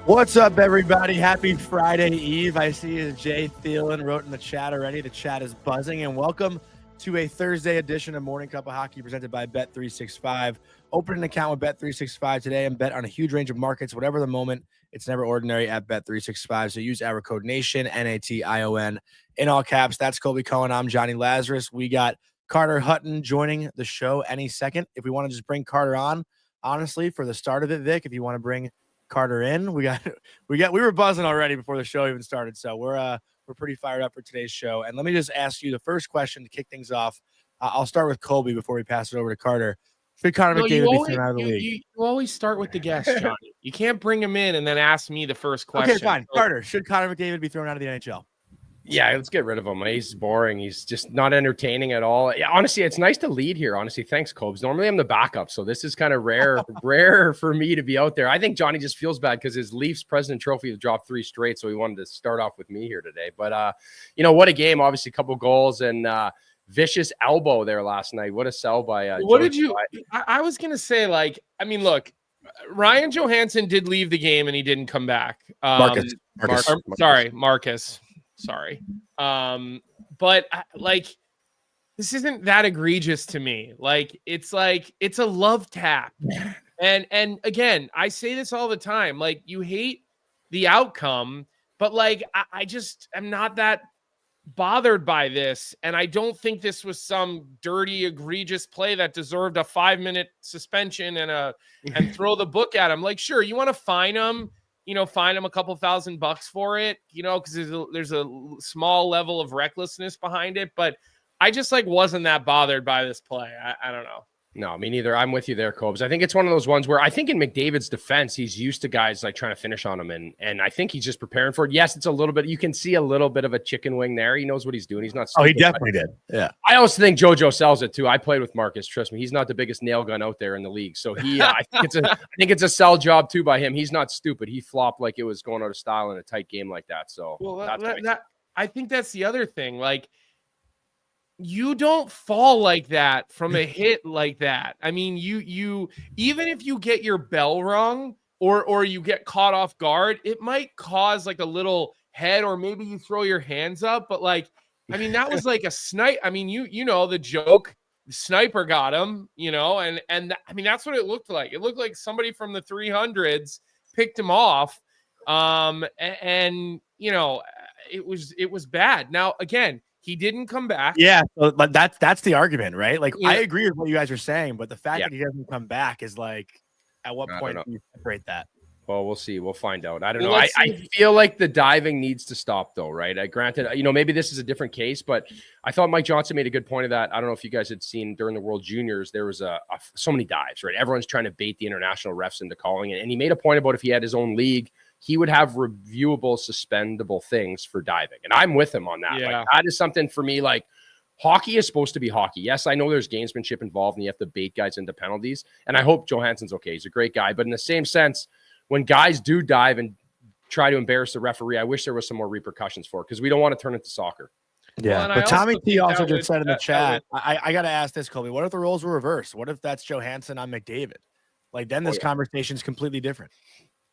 What's up, everybody? Happy Friday Eve. I see Jay Thielen wrote in the chat already. The chat is buzzing, and welcome to a Thursday edition of Morning Cup of Hockey presented by Bet365. Open an account with Bet365 today and bet on a huge range of markets, whatever the moment. It's never ordinary at Bet365. So use our code NATION, NATION, in all caps. That's Colby Cohen. I'm Johnny Lazarus. We got Carter Hutton joining the show any second. If we want to just bring Carter on, honestly, for the start of it, Vic, if you want to bring Carter in, we were buzzing already before the show even started, so we're pretty fired up for today's show. And let me just ask you the first question to kick things off. I'll start with Colby before we pass it over to Carter. Should Connor McDavid be thrown out of the league? You always start with the guest, Johnny. You can't bring him in and then ask me the first question. Okay, fine. Carter, should Connor McDavid be thrown out of the NHL? Yeah, let's get rid of him. He's boring. He's just not entertaining at all. Yeah, honestly, it's nice to lead here. Honestly, thanks, Cobes. Normally, I'm the backup, so this is kind of rare for me to be out there. I think Johnny just feels bad because his Leafs President Trophy has dropped 3 straight, so he wanted to start off with me here today. But what a game! Obviously, a couple goals and vicious elbow there last night. What a sell by. What did you? I was gonna say, look, Ryan Johansson did leave the game and he didn't come back. Marcus. Sorry. But this isn't that egregious to me. It's a love tap. And again, I say this all the time. You hate the outcome, but I just am not that bothered by this. And I don't think this was some dirty, egregious play that deserved a 5-minute suspension and throw the book at him. Sure, you want to fine him. Fine him a couple $1,000 for it, because there's a small level of recklessness behind it. But I just wasn't that bothered by this play. I don't know. No, me neither. I'm with you there, Cobes. I think it's one of those ones where I think in McDavid's defense, he's used to guys trying to finish on him. And I think he's just preparing for it. Yes, it's a little bit, you can see a little bit of a chicken wing there. He knows what he's doing. He's not. Stupid, he definitely did. Yeah. I also think JoJo sells it too. I played with Marcus. Trust me. He's not the biggest nail gun out there in the league. So I think it's a sell job too by him. He's not stupid. He flopped like it was going out of style in a tight game like that. So I think that's the other thing. You don't fall like that from a hit like that. I mean, you even if you get your bell rung or you get caught off guard, it might cause a little head, or maybe you throw your hands up. But that was a snipe. I mean, you know the joke. The sniper got him. That's what it looked like. It looked like somebody from the 300s picked him off. It was bad. Now again, he didn't come back. Yeah, but that's the argument, right? I agree with what you guys are saying, but the fact that he doesn't come back is at what point do you separate that? Well, we'll see. We'll find out. I don't know. I feel like the diving needs to stop, though, right? Granted, maybe this is a different case, but I thought Mike Johnson made a good point of that. I don't know if you guys had seen during the World Juniors, there was so many dives, right? Everyone's trying to bait the international refs into calling it. And he made a point about if he had his own league, he would have reviewable, suspendable things for diving. And I'm with him on that. Yeah. That is something for me, hockey is supposed to be hockey. Yes, I know there's gamesmanship involved and you have to bait guys into penalties. And I hope Johansson's okay. He's a great guy. But in the same sense, when guys do dive and try to embarrass the referee, I wish there was some more repercussions for it because we don't want to turn it to soccer. Yeah, but Tommy T also just said in the chat, I got to ask this, Colby. What if the roles were reversed? What if that's Johansson on McDavid? Then this conversation is completely different.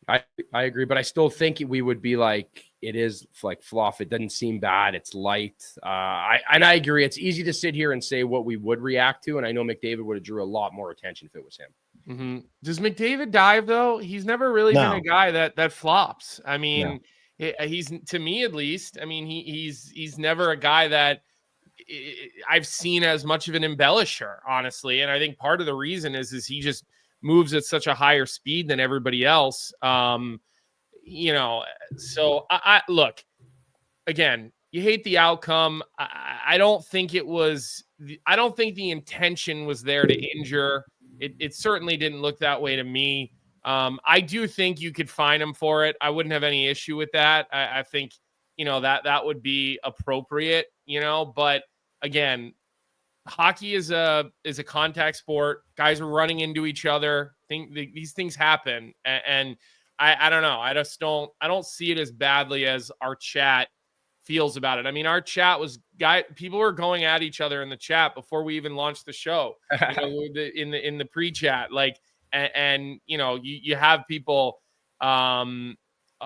I agree, but I still think we would be it is fluff. It doesn't seem bad. It's light. I agree. It's easy to sit here and say what we would react to, and I know McDavid would have drew a lot more attention if it was him. Mm-hmm. Does McDavid dive though? He's never really been a guy that flops. I mean, he's, to me at least. I mean, he's never a guy that I've seen as much of an embellisher, honestly. And I think part of the reason is he just moves at such a higher speed than everybody else. So I look, again, you hate the outcome. I don't think the intention was there to injure. It certainly didn't look that way to me. I do think you could fine him for it. I wouldn't have any issue with that. I think, that would be appropriate, but again, hockey is a contact sport. Guys are running into each other. These things happen. And I don't know. I don't see it as badly as our chat feels about it. I mean, our chat was people were going at each other in the chat before we even launched the show, in the pre-chat, you have people,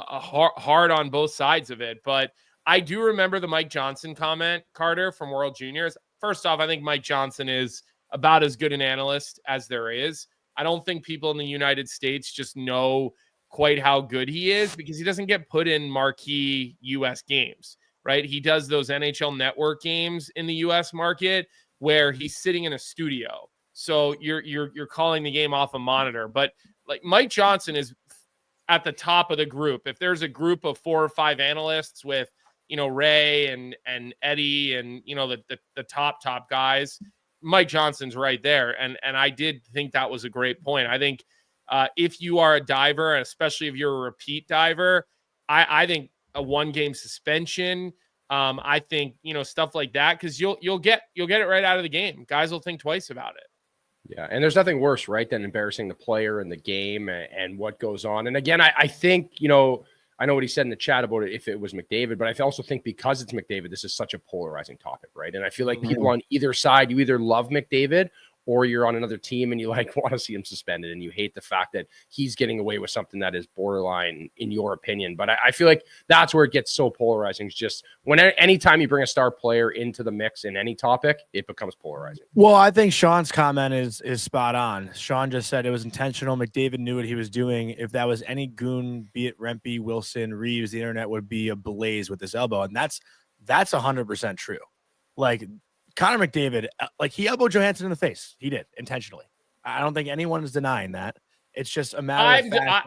hard on both sides of it. But I do remember the Mike Johnson comment, Carter, from World Juniors. First off, I think Mike Johnson is about as good an analyst as there is. I don't think people in the United States just know quite how good he is because he doesn't get put in marquee U.S. games, right? He does those NHL Network games in the U.S. market where he's sitting in a studio. So you're calling the game off a monitor. But like Mike Johnson is at the top of the group. If there's a group of 4 or 5 analysts with, Ray and Eddie and, the top guys, Mike Johnson's right there. And I did think that was a great point. I think if you are a diver, and especially if you're a repeat diver, I think a 1-game suspension, I think, stuff like that, because you'll get it right out of the game. Guys will think twice about it. Yeah, and there's nothing worse, right, than embarrassing the player and the game and what goes on. And again, I think, I know what he said in the chat about it if it was McDavid, but I also think because it's McDavid, this is such a polarizing topic, right? And I feel like people on either side, you either love McDavid or you're on another team and you want to see him suspended and you hate the fact that he's getting away with something that is borderline in your opinion. But I feel like that's where it gets so polarizing. It's just anytime you bring a star player into the mix in any topic, it becomes polarizing. Well, I think Sean's comment is spot on. Sean just said it was intentional. McDavid knew what he was doing. If that was any goon, be it Rempe, Wilson, Reeves, the internet would be ablaze with this elbow. And that's 100% true. Like, Connor McDavid, he elbowed Johansson in the face. He did intentionally. I don't think anyone is denying that. It's just a matter of fact.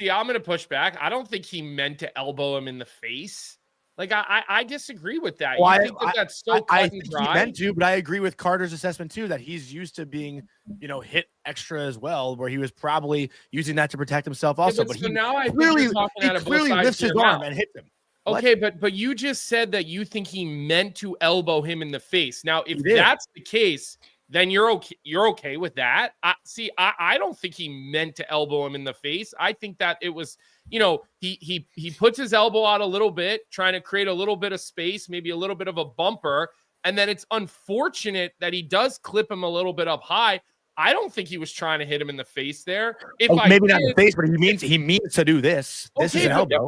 I'm going to push back. I don't think he meant to elbow him in the face. I disagree with that. Well, you think that's so cut and dry? He meant to, but I agree with Carter's assessment too that he's used to being, hit extra as well, where he was probably using that to protect himself also. Yeah, but he clearly lifts his arm and hits him. Okay, but you just said that you think he meant to elbow him in the face. Now, if that's the case, then you're okay. You're okay with that. I don't think he meant to elbow him in the face. I think that it was, he puts his elbow out a little bit, trying to create a little bit of space, maybe a little bit of a bumper, and then it's unfortunate that he does clip him a little bit up high. I don't think he was trying to hit him in the face there. Maybe not in the face, but he means to do this. This is an elbow.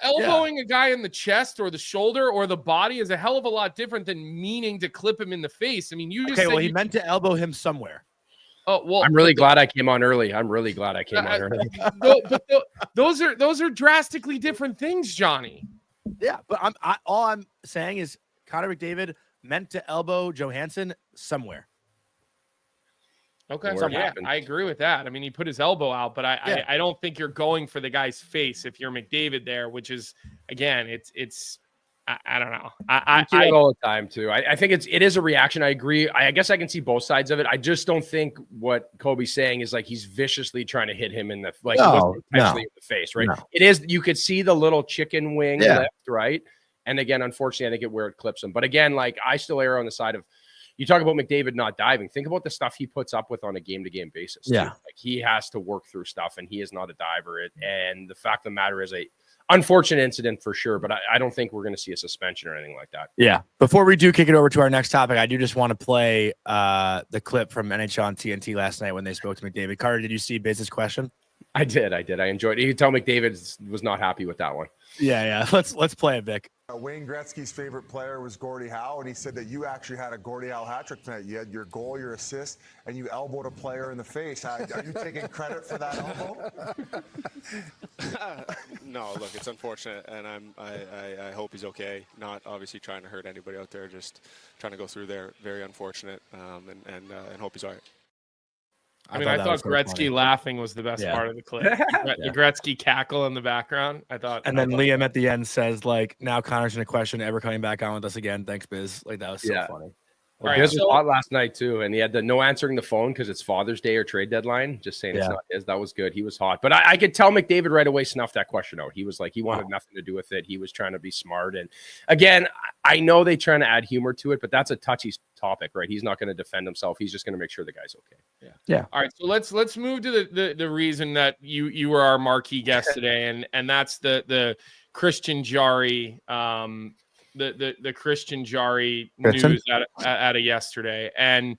Elbowing a guy in the chest or the shoulder or the body is a hell of a lot different than meaning to clip him in the face. I mean, you just he meant to elbow him somewhere. Oh well, I'm really glad I came on early. Those are drastically different things, Johnny. Yeah, but all I'm saying is Connor McDavid meant to elbow Johansson somewhere. Okay, I agree with that. I mean, he put his elbow out, but I don't think you're going for the guy's face if you're McDavid there, which is, again, it's I don't know. I do it all the time too. I think it is a reaction. I agree. I guess I can see both sides of it. I just don't think what Colby's saying is he's viciously trying to hit him in the in the face, right? No. It is. You could see the little chicken wing lift, right? And again, unfortunately, I think where it clips him. But again, I still err on the side of. You talk about McDavid not diving. Think about the stuff he puts up with on a game-to-game basis. Yeah. He has to work through stuff, and he is not a diver. And the fact of the matter is a unfortunate incident for sure, but I don't think we're going to see a suspension or anything like that. Yeah. Before we do kick it over to our next topic, I do just want to play the clip from NHL on TNT last night when they spoke to McDavid. Carter, did you see Biz's question? I did. I enjoyed it. You can tell McDavid was not happy with that one. Yeah. Let's play it, Vic. Wayne Gretzky's favorite player was Gordie Howe, and he said that you actually had a Gordie Howe hat trick tonight. You had your goal, your assist, and you elbowed a player in the face. Are you taking credit for that elbow? No, look, it's unfortunate, and I hope he's okay. Not obviously trying to hurt anybody out there, just trying to go through there. Very unfortunate, and hope he's all right. I thought Gretzky laughing was the best part of the clip. The Gretzky cackle in the background. And then Liam at the end says, now Connor's in a question, ever coming back on with us again. Thanks, Biz. That was so funny. Biz was hot last night too, and he had the no answering the phone because it's Father's Day or trade deadline. Just saying it's not his. That was good. He was hot, but I could tell McDavid right away snuffed that question out. He was he wanted nothing to do with it. He was trying to be smart, and again, I know they trying to add humor to it, but that's a touchy topic, right? He's not going to defend himself. He's just going to make sure the guy's okay. Yeah. All right, so let's move to the reason that you were our marquee guest today, and that's the Tristan Jarry. The Tristan Jarry news out of yesterday. And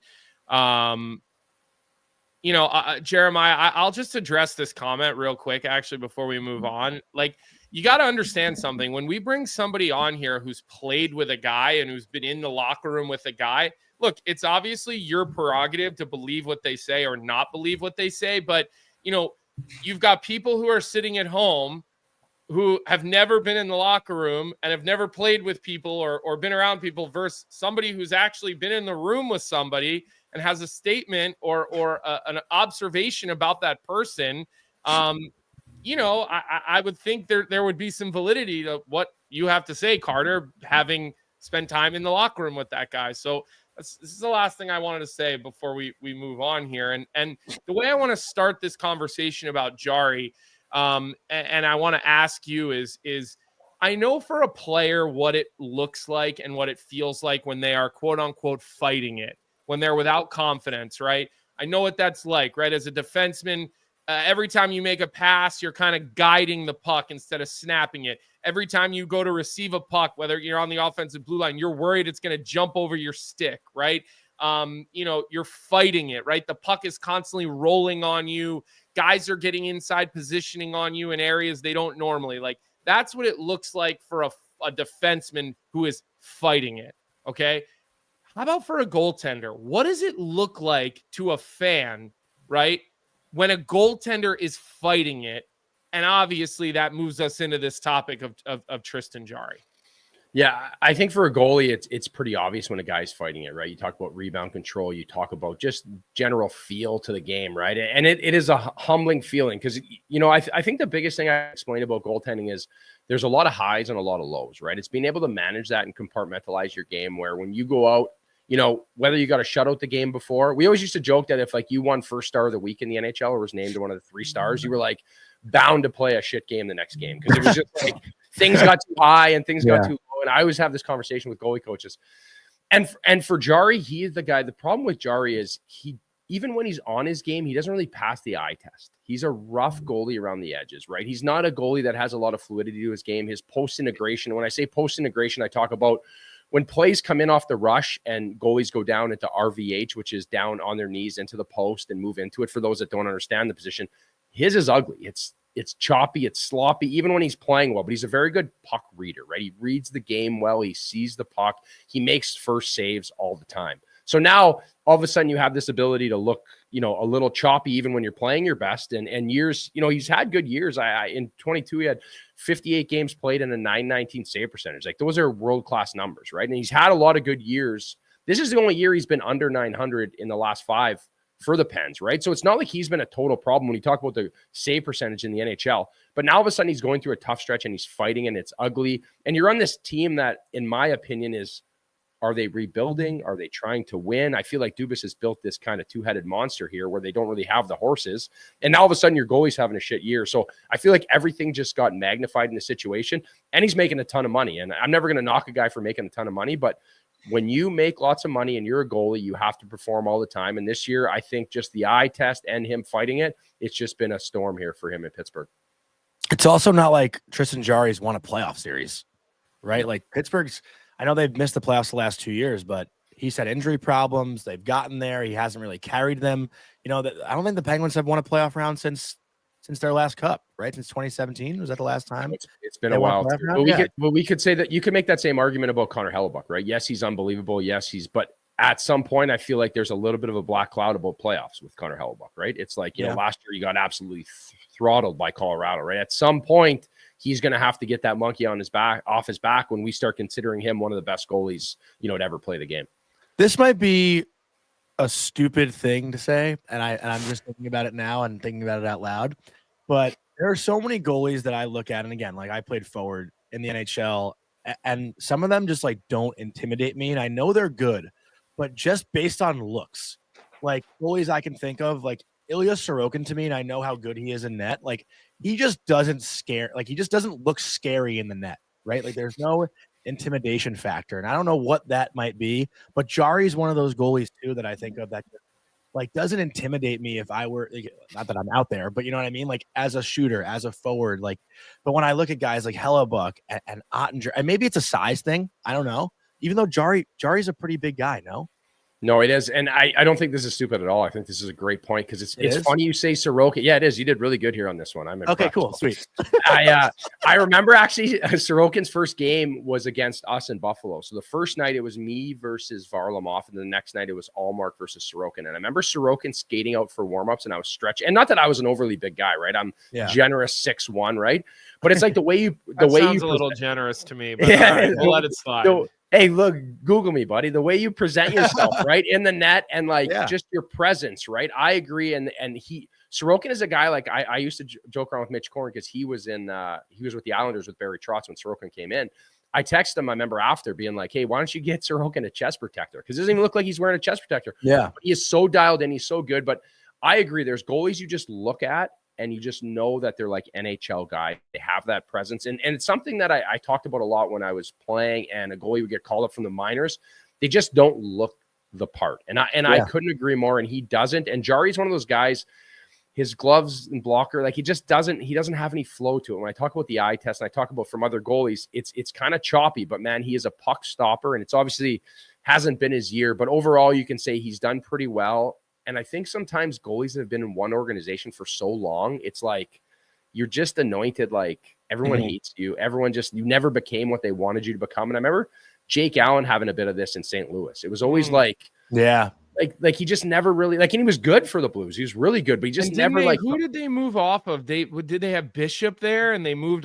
Jeremiah, I'll just address this comment real quick, actually, before we move on. Like, you got to understand something. When we bring somebody on here who's played with a guy and who's been in the locker room with a guy, look, it's obviously your prerogative to believe what they say or not believe what they say. But, you've got people who are sitting at home who have never been in the locker room and have never played with people or been around people versus somebody who's actually been in the room with somebody and has a statement or an observation about that person. I would think there would be some validity to what you have to say, Carter, having spent time in the locker room with that guy. So this is the last thing I wanted to say before we move on here. And the way I want to start this conversation about Jarry, and I want to ask you is I know for a player what it looks like and what it feels like when they are quote unquote fighting it, when they're without confidence, right? I know what that's like, right? As a defenseman, every time you make a pass, you're kind of guiding the puck instead of snapping it. Every time you go to receive a puck, whether you're on the offensive blue line, you're worried it's going to jump over your stick, right? You're fighting it, right? The puck is constantly rolling on you. Guys are getting inside positioning on you in areas they don't normally. Like, that's what it looks like for a defenseman who is fighting it, okay? How about for a goaltender? What does it look like to a fan, right, when a goaltender is fighting it? And obviously that moves us into this topic of Tristan Jarry. Yeah, I think for a goalie, it's pretty obvious when a guy's fighting it, right? You talk about rebound control, you talk about just general feel to the game, right? And it is a humbling feeling because, I think the biggest thing I explained about goaltending is there's a lot of highs and a lot of lows, right? It's being able to manage that and compartmentalize your game where when you go out, whether you got a shutout the game before, we always used to joke that if like you won first star of the week in the NHL or was named one of the 3 stars, you were like bound to play a shit game the next game because it was just like things got too high and things got too low. And I always have this conversation with goalie coaches. And for Jarry, he is the guy. The problem with Jarry is even when he's on his game, he doesn't really pass the eye test. He's a rough goalie around the edges, right? He's not a goalie that has a lot of fluidity to his game. His post integration, when I say post integration, I talk about when plays come in off the rush and goalies go down into RVH, which is down on their knees into the post and move into it. For those that don't understand the position, his is ugly. It's choppy. It's sloppy, even when he's playing well, but he's a very good puck reader, right? He reads the game well. He sees the puck. He makes first saves all the time. So now all of a sudden you have this ability to look, a little choppy, even when you're playing your best and years, he's had good years. In 22, he had 58 games played and a 919 save percentage. Like those are world-class numbers, right? And he's had a lot of good years. This is the only year he's been under 900 in the last 5 for the Pens, right? So it's not like he's been a total problem when you talk about the save percentage in the NHL, but now all of a sudden he's going through a tough stretch and he's fighting and it's ugly. And you're on this team that, in my opinion, are they rebuilding? Are they trying to win? I feel like Dubas has built this kind of 2-headed monster here where they don't really have the horses. And now all of a sudden your goalie's having a shit year. So I feel like everything just got magnified in the situation and he's making a ton of money. And I'm never going to knock a guy for making a ton of money, but when you make lots of money and you're a goalie, you have to perform all the time. And this year, I think just the eye test and him fighting it, it's just been a storm here for him in Pittsburgh. It's also not like Tristan Jarry's won a playoff series, right? Like Pittsburgh's, I know they've missed the playoffs the last 2 years, but he's had injury problems. They've gotten there. He hasn't really carried them. I don't think the Penguins have won a playoff round since their last cup, right? Since 2017. Was that the last time? It's been a while. But we could say that you could make that same argument about Connor Hellebuyck, right? Yes, he's unbelievable. Yes, but at some point, I feel like there's a little bit of a black cloud about playoffs with Connor Hellebuyck, right? It's like, last year you got absolutely throttled by Colorado, right? At some point, he's going to have to get that monkey off his back when we start considering him one of the best goalies, to ever play the game. This might be a stupid thing to say, and I'm just thinking about it now and thinking about it out loud. But there are so many goalies that I look at, and again, like I played forward in the NHL, and some of them just like don't intimidate me, and I know they're good, but just based on looks, like goalies I can think of, like Ilya Sorokin to me, and I know how good he is in net. Like he just doesn't scare, like he just doesn't look scary in the net, right? Like there's no intimidation factor, and I don't know what that might be, but Jarry's one of those goalies too that I think of that like doesn't intimidate me if I were, not that I'm out there, but you know what I mean? Like as a shooter, as a forward, like, but when I look at guys like Hellebuyck and Ottinger, and maybe it's a size thing, I don't know. Even though Jarry's a pretty big guy, no? No, it is. And I don't think this is stupid at all. I think this is a great point because it's is? funny you say Sorokin. Yeah, it is. You did really good here on this one. I'm impressed. Okay, cool. Sweet. I remember actually Sorokin's first game was against us in Buffalo. So the first night it was me versus Varlamov, and the next night it was Allmark versus Sorokin. And I remember Sorokin skating out for warmups, and I was stretching. And not that I was an overly big guy, right? I'm generous 6'1", right? But it's like the way you sounds a little generous to me, but right, we'll let it slide. Hey, look, Google me, buddy. The way you present yourself, right, in the net, and like just your presence, right? I agree. And Sorokin is a guy like I used to joke around with Mitch Korn because he was with the Islanders with Barry Trotz when Sorokin came in. I texted him, I remember after being like, hey, why don't you get Sorokin a chest protector? Because it doesn't even look like he's wearing a chest protector. Yeah, but he is so dialed in. He's so good. But I agree. There's goalies you just look at and you just know that they're like NHL guy. They have that presence. And it's something that I talked about a lot when I was playing and a goalie would get called up from the minors. They just don't look the part. And I couldn't agree more. And he doesn't. And Jarry's one of those guys, his gloves and blocker, like he doesn't have any flow to it. When I talk about the eye test and I talk about from other goalies, it's kind of choppy, but man, he is a puck stopper and it's obviously hasn't been his year, but overall you can say he's done pretty well. And I think sometimes goalies that have been in one organization for so long, it's like you're just anointed, like everyone hates you. You never became what they wanted you to become. And I remember Jake Allen having a bit of this in St. Louis. It was always like he just never really and he was good for the Blues. He was really good, but he just never who did they move off of? Did they have Bishop there and they moved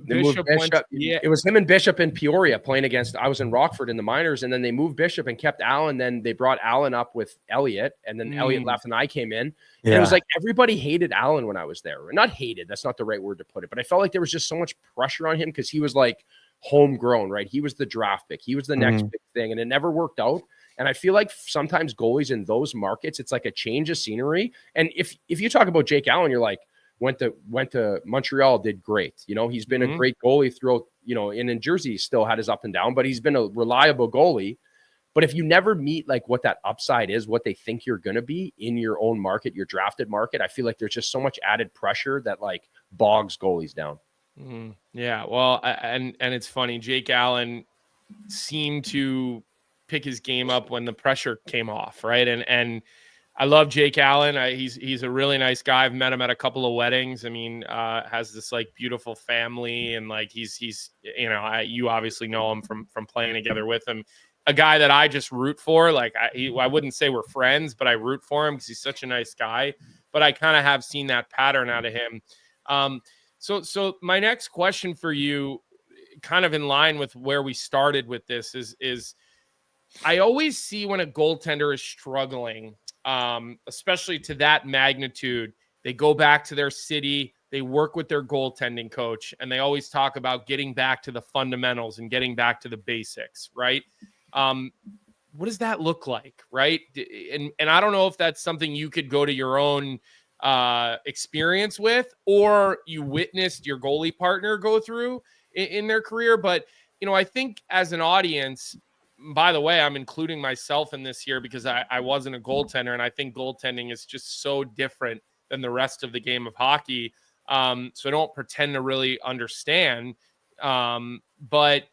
Bishop? It was him and Bishop in Peoria playing against. I was in Rockford in the minors, and then they moved Bishop and kept Allen. Then they brought Allen up with Elliott, and then Elliott left and I came in. And it was like everybody hated Allen when I was there. Not hated, that's not the right word to put it, but I felt like there was just so much pressure on him because he was like homegrown, right? He was the draft pick. He was the next big thing, and it never worked out. And I feel like sometimes goalies in those markets, it's like a change of scenery. And if you talk about Jake Allen, you're like, went to Montreal, did great. You know, he's been a great goalie throughout, you know, and in Jersey, he still had his up and down, but he's been a reliable goalie. But if you never meet like what that upside is, what they think you're going to be in your own market, your drafted market, I feel like there's just so much added pressure that like bogs goalies down. Yeah. Well, and it's funny. Jake Allen seemed to pick his game up when the pressure came off, right? And I love Jake Allen. He's a really nice guy. I've met him at a couple of weddings. I mean, has this like beautiful family, and like he's you know, you obviously know him from playing together with him. A guy that I just root for. Like I wouldn't say we're friends, but I root for him because he's such a nice guy. But I kind of have seen that pattern out of him. So my next question for you, kind of in line with where we started with this, is I always see when a goaltender is struggling, especially to that magnitude, they go back to their city, they work with their goaltending coach, and they always talk about getting back to the fundamentals and getting back to the basics, right? What does that look like, right? And I don't know if that's something you could go to your own experience with, or you witnessed your goalie partner go through in their career. But, you know, I think as an audience, by the way, I'm including myself in this here because I wasn't a goaltender, and I think goaltending is just so different than the rest of the game of hockey. So I don't pretend to really understand. But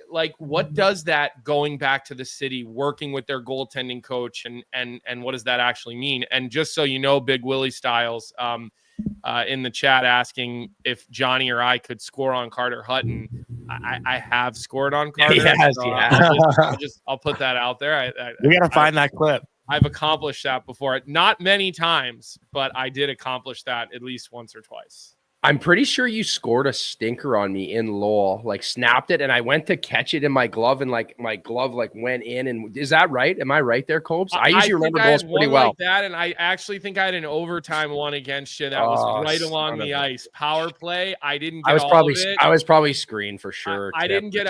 like, what does that going back to the city, working with their goaltending coach, and what does that actually mean? And just so you know, Big Willie Styles in the chat asking if Johnny or I could score on Carter Hutton. I have scored on Carter. Yes, so I'll put that out there. We got to find that clip. I've accomplished that before. Not many times, but I did accomplish that at least once or twice. I'm pretty sure you scored a stinker on me in Lowell, like snapped it, and I went to catch it in my glove, and like my glove like went in. And is that right? Am I right there, Cobes? I usually remember goals pretty well. Like that, and I actually think I had an overtime one against you that was right along the ice. Power play. I didn't get all of it. I was probably screened for sure. I didn't get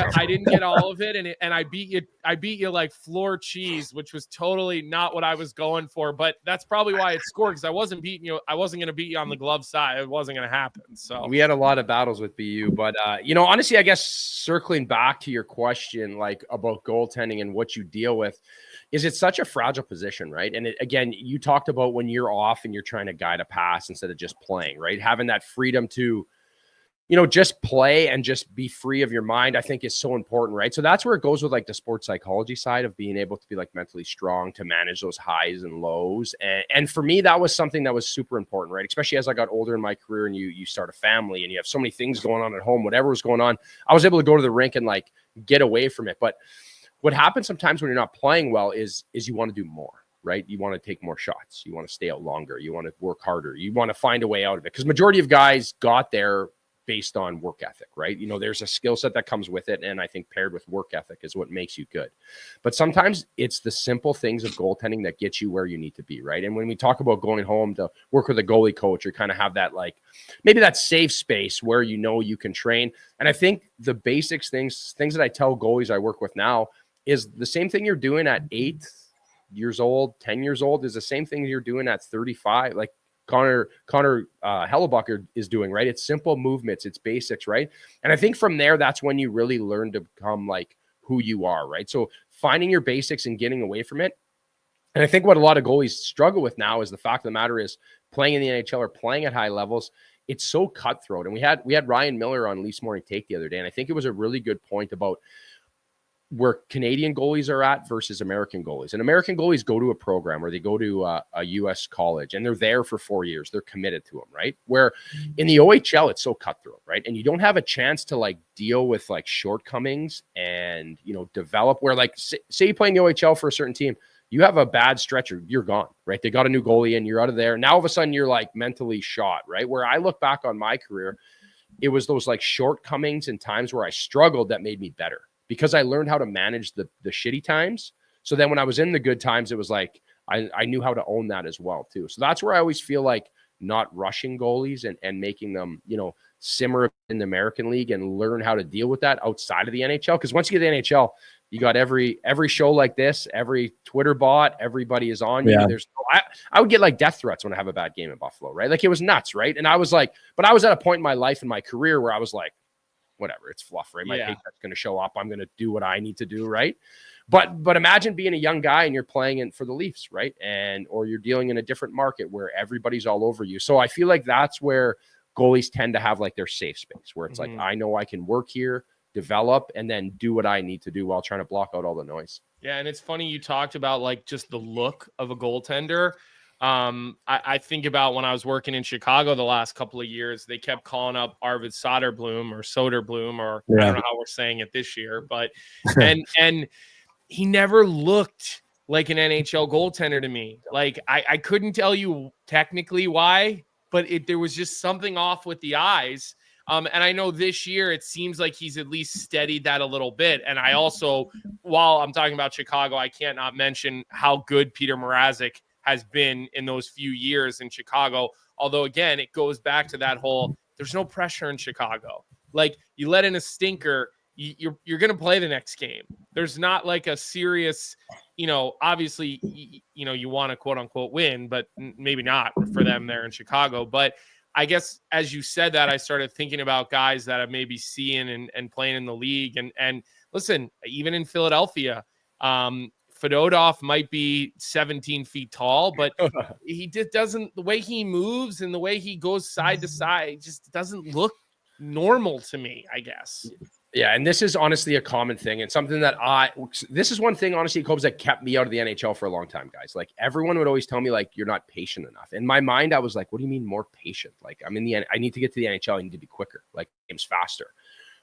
all of it, and I beat you. I beat you like floor cheese, which was totally not what I was going for. But that's probably why it scored, because I wasn't beating you. I wasn't going to beat you on the glove side. It wasn't going to happen. So we had a lot of battles with BU, but you know, honestly, I guess circling back to your question, like about goaltending and what you deal with, is it's such a fragile position, right? And again, you talked about when you're off and you're trying to guide a pass instead of just playing, right? Having that freedom to, you just play and just be free of your mind, I think is so important, right? So that's where it goes with like the sports psychology side of being able to be like mentally strong to manage those highs and lows. And for me, that was something that was super important, right? Especially as I got older in my career and you start a family and you have so many things going on at home, whatever was going on, I was able to go to the rink and like get away from it. But what happens sometimes when you're not playing well is you want to do more. Right? You want to take more shots. You want to stay out longer. You want to work harder. You want to find a way out of it. Because majority of guys got there based on work ethic, right? There's a skill set that comes with it. And I think paired with work ethic is what makes you good. But sometimes it's the simple things of goaltending that get you where you need to be, right? And when we talk about going home to work with a goalie coach or kind of have that, like, maybe that safe space where you can train. And I think the basics things that I tell goalies I work with now is the same thing you're doing at 8 years old, 10 years old is the same thing you're doing at 35. Like Connor Hellebuyck is doing, right? It's simple movements, it's basics, right? And I think from there, that's when you really learn to become like who you are, right? So finding your basics and getting away from it. And I think what a lot of goalies struggle with now is the fact of the matter is playing in the NHL or playing at high levels, it's so cutthroat. And we had Ryan Miller on Leafs Morning Take the other day, and I think it was a really good point about where Canadian goalies are at versus American goalies. And American goalies go to a program or they go to a U.S. college and they're there for 4 years. They're committed to them, right? Where in the OHL, it's so cutthroat, right? And you don't have a chance to like deal with like shortcomings and, develop where like, say you play in the OHL for a certain team, you have a bad stretcher, you're gone, right? They got a new goalie and you're out of there. Now all of a sudden you're like mentally shot, right? Where I look back on my career, it was those like shortcomings and times where I struggled that made me better. Because I learned how to manage the shitty times. So then when I was in the good times, it was like, I knew how to own that as well too. So that's where I always feel like not rushing goalies and making them, simmer in the American League and learn how to deal with that outside of the NHL. Because once you get to the NHL, you got every show like this, every Twitter bot, everybody is on you. I would get like death threats when I have a bad game in Buffalo, right? Like it was nuts, right? And I was like, but I was at a point in my life, in my career where I was like, whatever, it's fluff, right? My paycheck's going to show up. I'm going to do what I need to do, right? But imagine being a young guy and you're playing for the Leafs, right? Or you're dealing in a different market where everybody's all over you. So I feel like that's where goalies tend to have like their safe space, where it's like, I know I can work here, develop, and then do what I need to do while trying to block out all the noise. Yeah, and it's funny you talked about like just the look of a goaltender. I think about when I was working in Chicago the last couple of years, they kept calling up Arvid Soderblom, or I don't know how we're saying it this year, but and he never looked like an NHL goaltender to me. Like I couldn't tell you technically why, but there was just something off with the eyes. And I know this year it seems like he's at least steadied that a little bit. And I also, while I'm talking about Chicago, I can't not mention how good Peter Mrazek has been in those few years in Chicago. Although, again, it goes back to that whole, there's no pressure in Chicago. Like, you let in a stinker, you're going to play the next game. There's not like a serious, obviously, you want to quote unquote win, but maybe not for them there in Chicago. But I guess as you said that, I started thinking about guys that I'm maybe seeing and playing in the league. And listen, even in Philadelphia, Fedotov might be 17 feet tall, but he just doesn't, the way he moves and the way he goes side to side just doesn't look normal to me, I guess. Yeah, and this is honestly a common thing and something that this is one thing, honestly, Cobes, that kept me out of the NHL for a long time, guys. Like, everyone would always tell me, like, you're not patient enough. In my mind, I was like, what do you mean more patient? Like, I need to get to the NHL. I need to be quicker. Like, game's faster.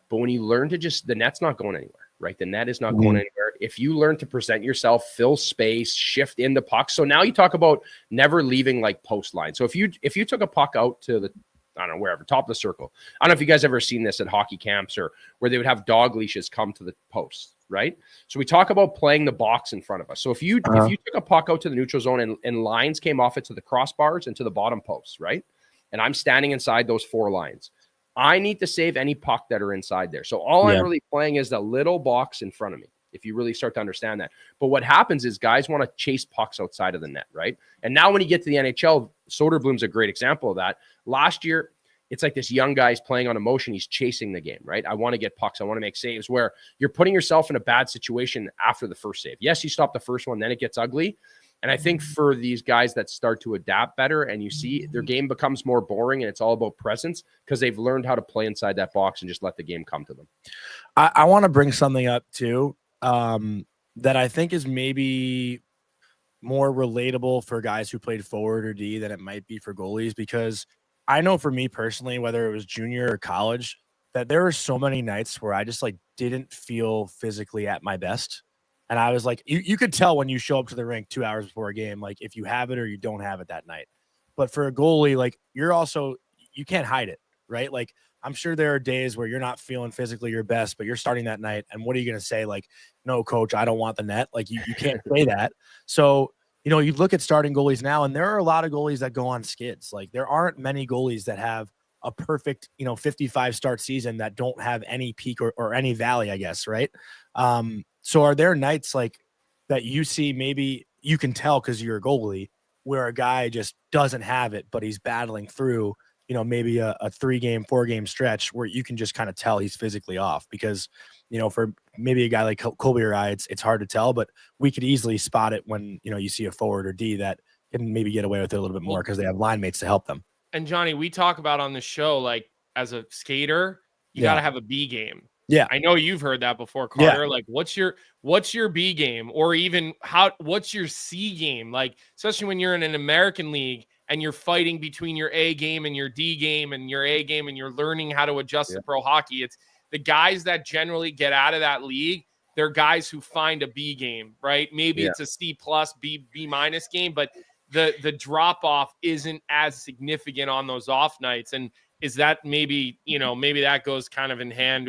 But when you learn to the net's not going anywhere, right? The net is not going anywhere. If you learn to present yourself, fill space, shift into pucks. So now you talk about never leaving like post line. So if you took a puck out to the, I don't know, wherever, top of the circle. I don't know if you guys ever seen this at hockey camps or where they would have dog leashes come to the post, right? So we talk about playing the box in front of us. So if you took a puck out to the neutral zone and lines came off it to the crossbars and to the bottom posts, right? And I'm standing inside those 4 lines. I need to save any puck that are inside there. So all I'm really playing is the little box in front of me, if you really start to understand that. But what happens is guys want to chase pucks outside of the net, right? And now when you get to the NHL, Soderblom's a great example of that. Last year, it's like this young guy's playing on emotion. He's chasing the game, right? I want to get pucks. I want to make saves, where you're putting yourself in a bad situation after the first save. Yes, you stop the first one, then it gets ugly. And I think for these guys that start to adapt better and you see their game becomes more boring and it's all about presence because they've learned how to play inside that box and just let the game come to them. I want to bring something up too that I think is maybe more relatable for guys who played forward or D than it might be for goalies, because I know for me personally, whether it was junior or college, that there were so many nights where I just like didn't feel physically at my best. And I was like, you could tell when you show up to the rink 2 hours before a game, like if you have it or you don't have it that night. But for a goalie, like you can't hide it, right? Like I'm sure there are days where you're not feeling physically your best, but you're starting that night. And what are you going to say? Like, no, coach, I don't want the net. Like you can't say that. So, you look at starting goalies now, and there are a lot of goalies that go on skids. Like there aren't many goalies that have a perfect, 55 start season that don't have any peak or any valley, I guess. Right. So are there nights like that you see, maybe you can tell because you're a goalie, where a guy just doesn't have it, but he's battling through, maybe a 3-game, 4-game stretch where you can just kind of tell he's physically off? Because, for maybe a guy like Colby or I, it's hard to tell, but we could easily spot it when, you see a forward or D that can maybe get away with it a little bit more because they have line mates to help them. And Johnny, we talk about on the show, like as a skater, you got to have a B game. Yeah. I know you've heard that before, Carter. Like what's your B game, or even what's your C game? Like, especially when you're in an American league and you're fighting between your A game and your D game and your A game, and you're learning how to adjust to pro hockey. It's the guys that generally get out of that league. They're guys who find a B game, right? Maybe it's a C+, B- game, but the drop off isn't as significant on those off nights. And is that maybe that goes kind of in hand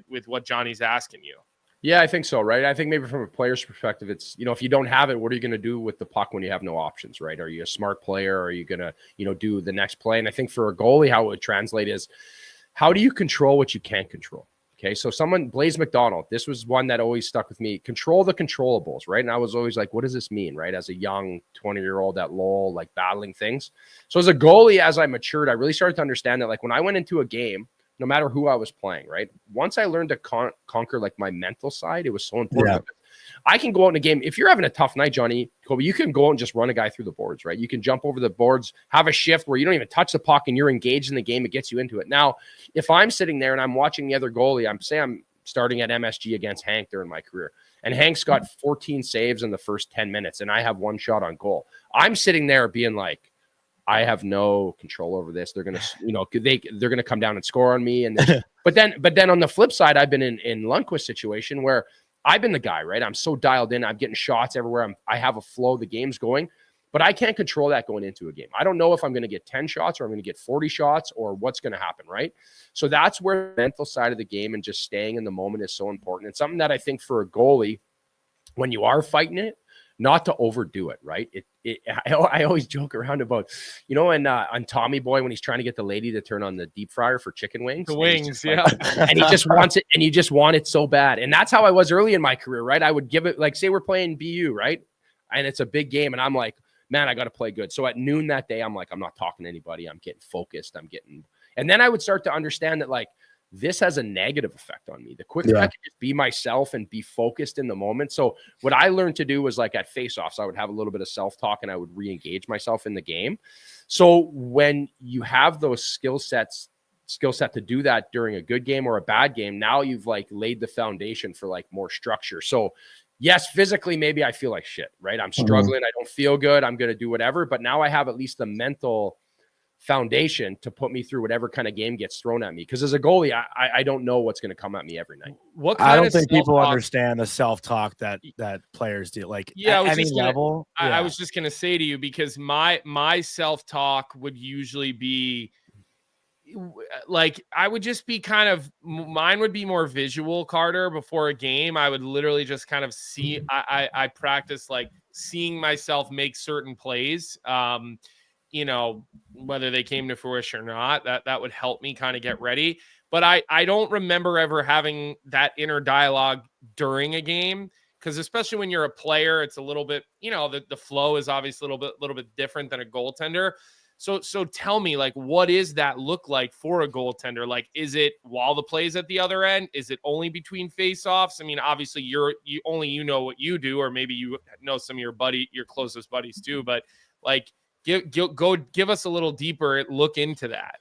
with what Johnny's asking you? Yeah, I think so, right? I think maybe from a player's perspective, it's, if you don't have it, what are you going to do with the puck when you have no options, right? Are you a smart player? Or are you going to, do the next play? And I think for a goalie, how it would translate is, how do you control what you can't control? Okay, so Blaise McDonald, this was one that always stuck with me. Control the controllables, right? And I was always like, what does this mean, right? As a young 20-year-old at Lowell, like battling things. So as a goalie, as I matured, I really started to understand that, like when I went into a game, no matter who I was playing, right? Once I learned to conquer like my mental side, it was so important. Yeah. I can go out in a game. If you're having a tough night, Johnny Colby, you can go out and just run a guy through the boards, right? You can jump over the boards, have a shift where you don't even touch the puck and you're engaged in the game. It gets you into it. Now, if I'm sitting there and I'm watching the other goalie, I'm starting at MSG against Hank during my career, and Hank's got 14 saves in the first 10 minutes, and I have one shot on goal. I'm sitting there being like, I have no control over this. They're gonna, they're gonna come down and score on me. And but then on the flip side, I've been in Lundqvist's situation where I've been the guy, right? I'm so dialed in. I'm getting shots everywhere. I have a flow. The game's going, but I can't control that going into a game. I don't know if I'm going to get 10 shots or I'm going to get 40 shots or what's going to happen, right? So that's where the mental side of the game and just staying in the moment is so important. It's something that I think for a goalie, when you are fighting it, not to overdo it, right? I always joke around about, on Tommy Boy, when he's trying to get the lady to turn on the deep fryer for chicken wings. The wings, yeah. And he just wants it, and you just want it so bad. And that's how I was early in my career, right? I would give it, like, say we're playing BU, right? And it's a big game, and I'm like, man, I got to play good. So at noon that day, I'm like, I'm not talking to anybody. I'm getting focused. And then I would start to understand that, like, this has a negative effect on me. The quicker I can just be myself and be focused in the moment. So what I learned to do was, like, at face-offs, I would have a little bit of self-talk and I would re-engage myself in the game. So when you have those skill set to do that during a good game or a bad game, now you've like laid the foundation for like more structure. So yes, physically, maybe I feel like shit, right? I'm struggling. I don't feel good. I'm going to do whatever. But now I have at least the mental foundation to put me through whatever kind of game gets thrown at me. Because as a goalie, I don't know what's going to come at me every night. I don't think people understand the self-talk that players do. Like, yeah, at any level. I was just going to say to you, because my self-talk would usually be like, I would just be mine would be more visual, Carter. Before a game, I would literally just kind of see, I practice like seeing myself make certain plays. Whether they came to fruition or not, that would help me kind of get ready. But I don't remember ever having that inner dialogue during a game, because especially when you're a player, it's a little bit, the flow is obviously a little bit different than a goaltender. So tell me, like, what is that look like for a goaltender? Like, is it while the play's at the other end? Is it only between faceoffs? I mean, obviously you know what you do, or maybe you know some of your closest buddies too. But like, give us a little deeper look into that.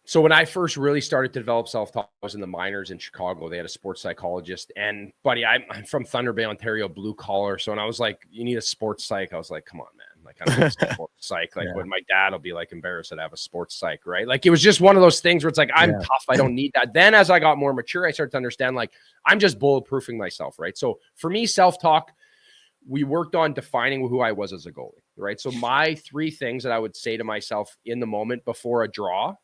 So when I first really started to develop self-talk, I was in the minors in Chicago. They had a sports psychologist, and buddy, I'm from Thunder Bay, Ontario, blue collar. So when I was like, you need a sports psych, I was like, come on, man. Like, I don't need a sports psych. Like, when my dad will be like embarrassed that I have a sports psych, right? Like, it was just one of those things where it's like, I'm tough. I don't need that. Then as I got more mature, I started to understand, like, I'm just bulletproofing myself, right? So for me, self-talk, we worked on defining who I was as a goalie, right? So my 3 things that I would say to myself in the moment before a draw,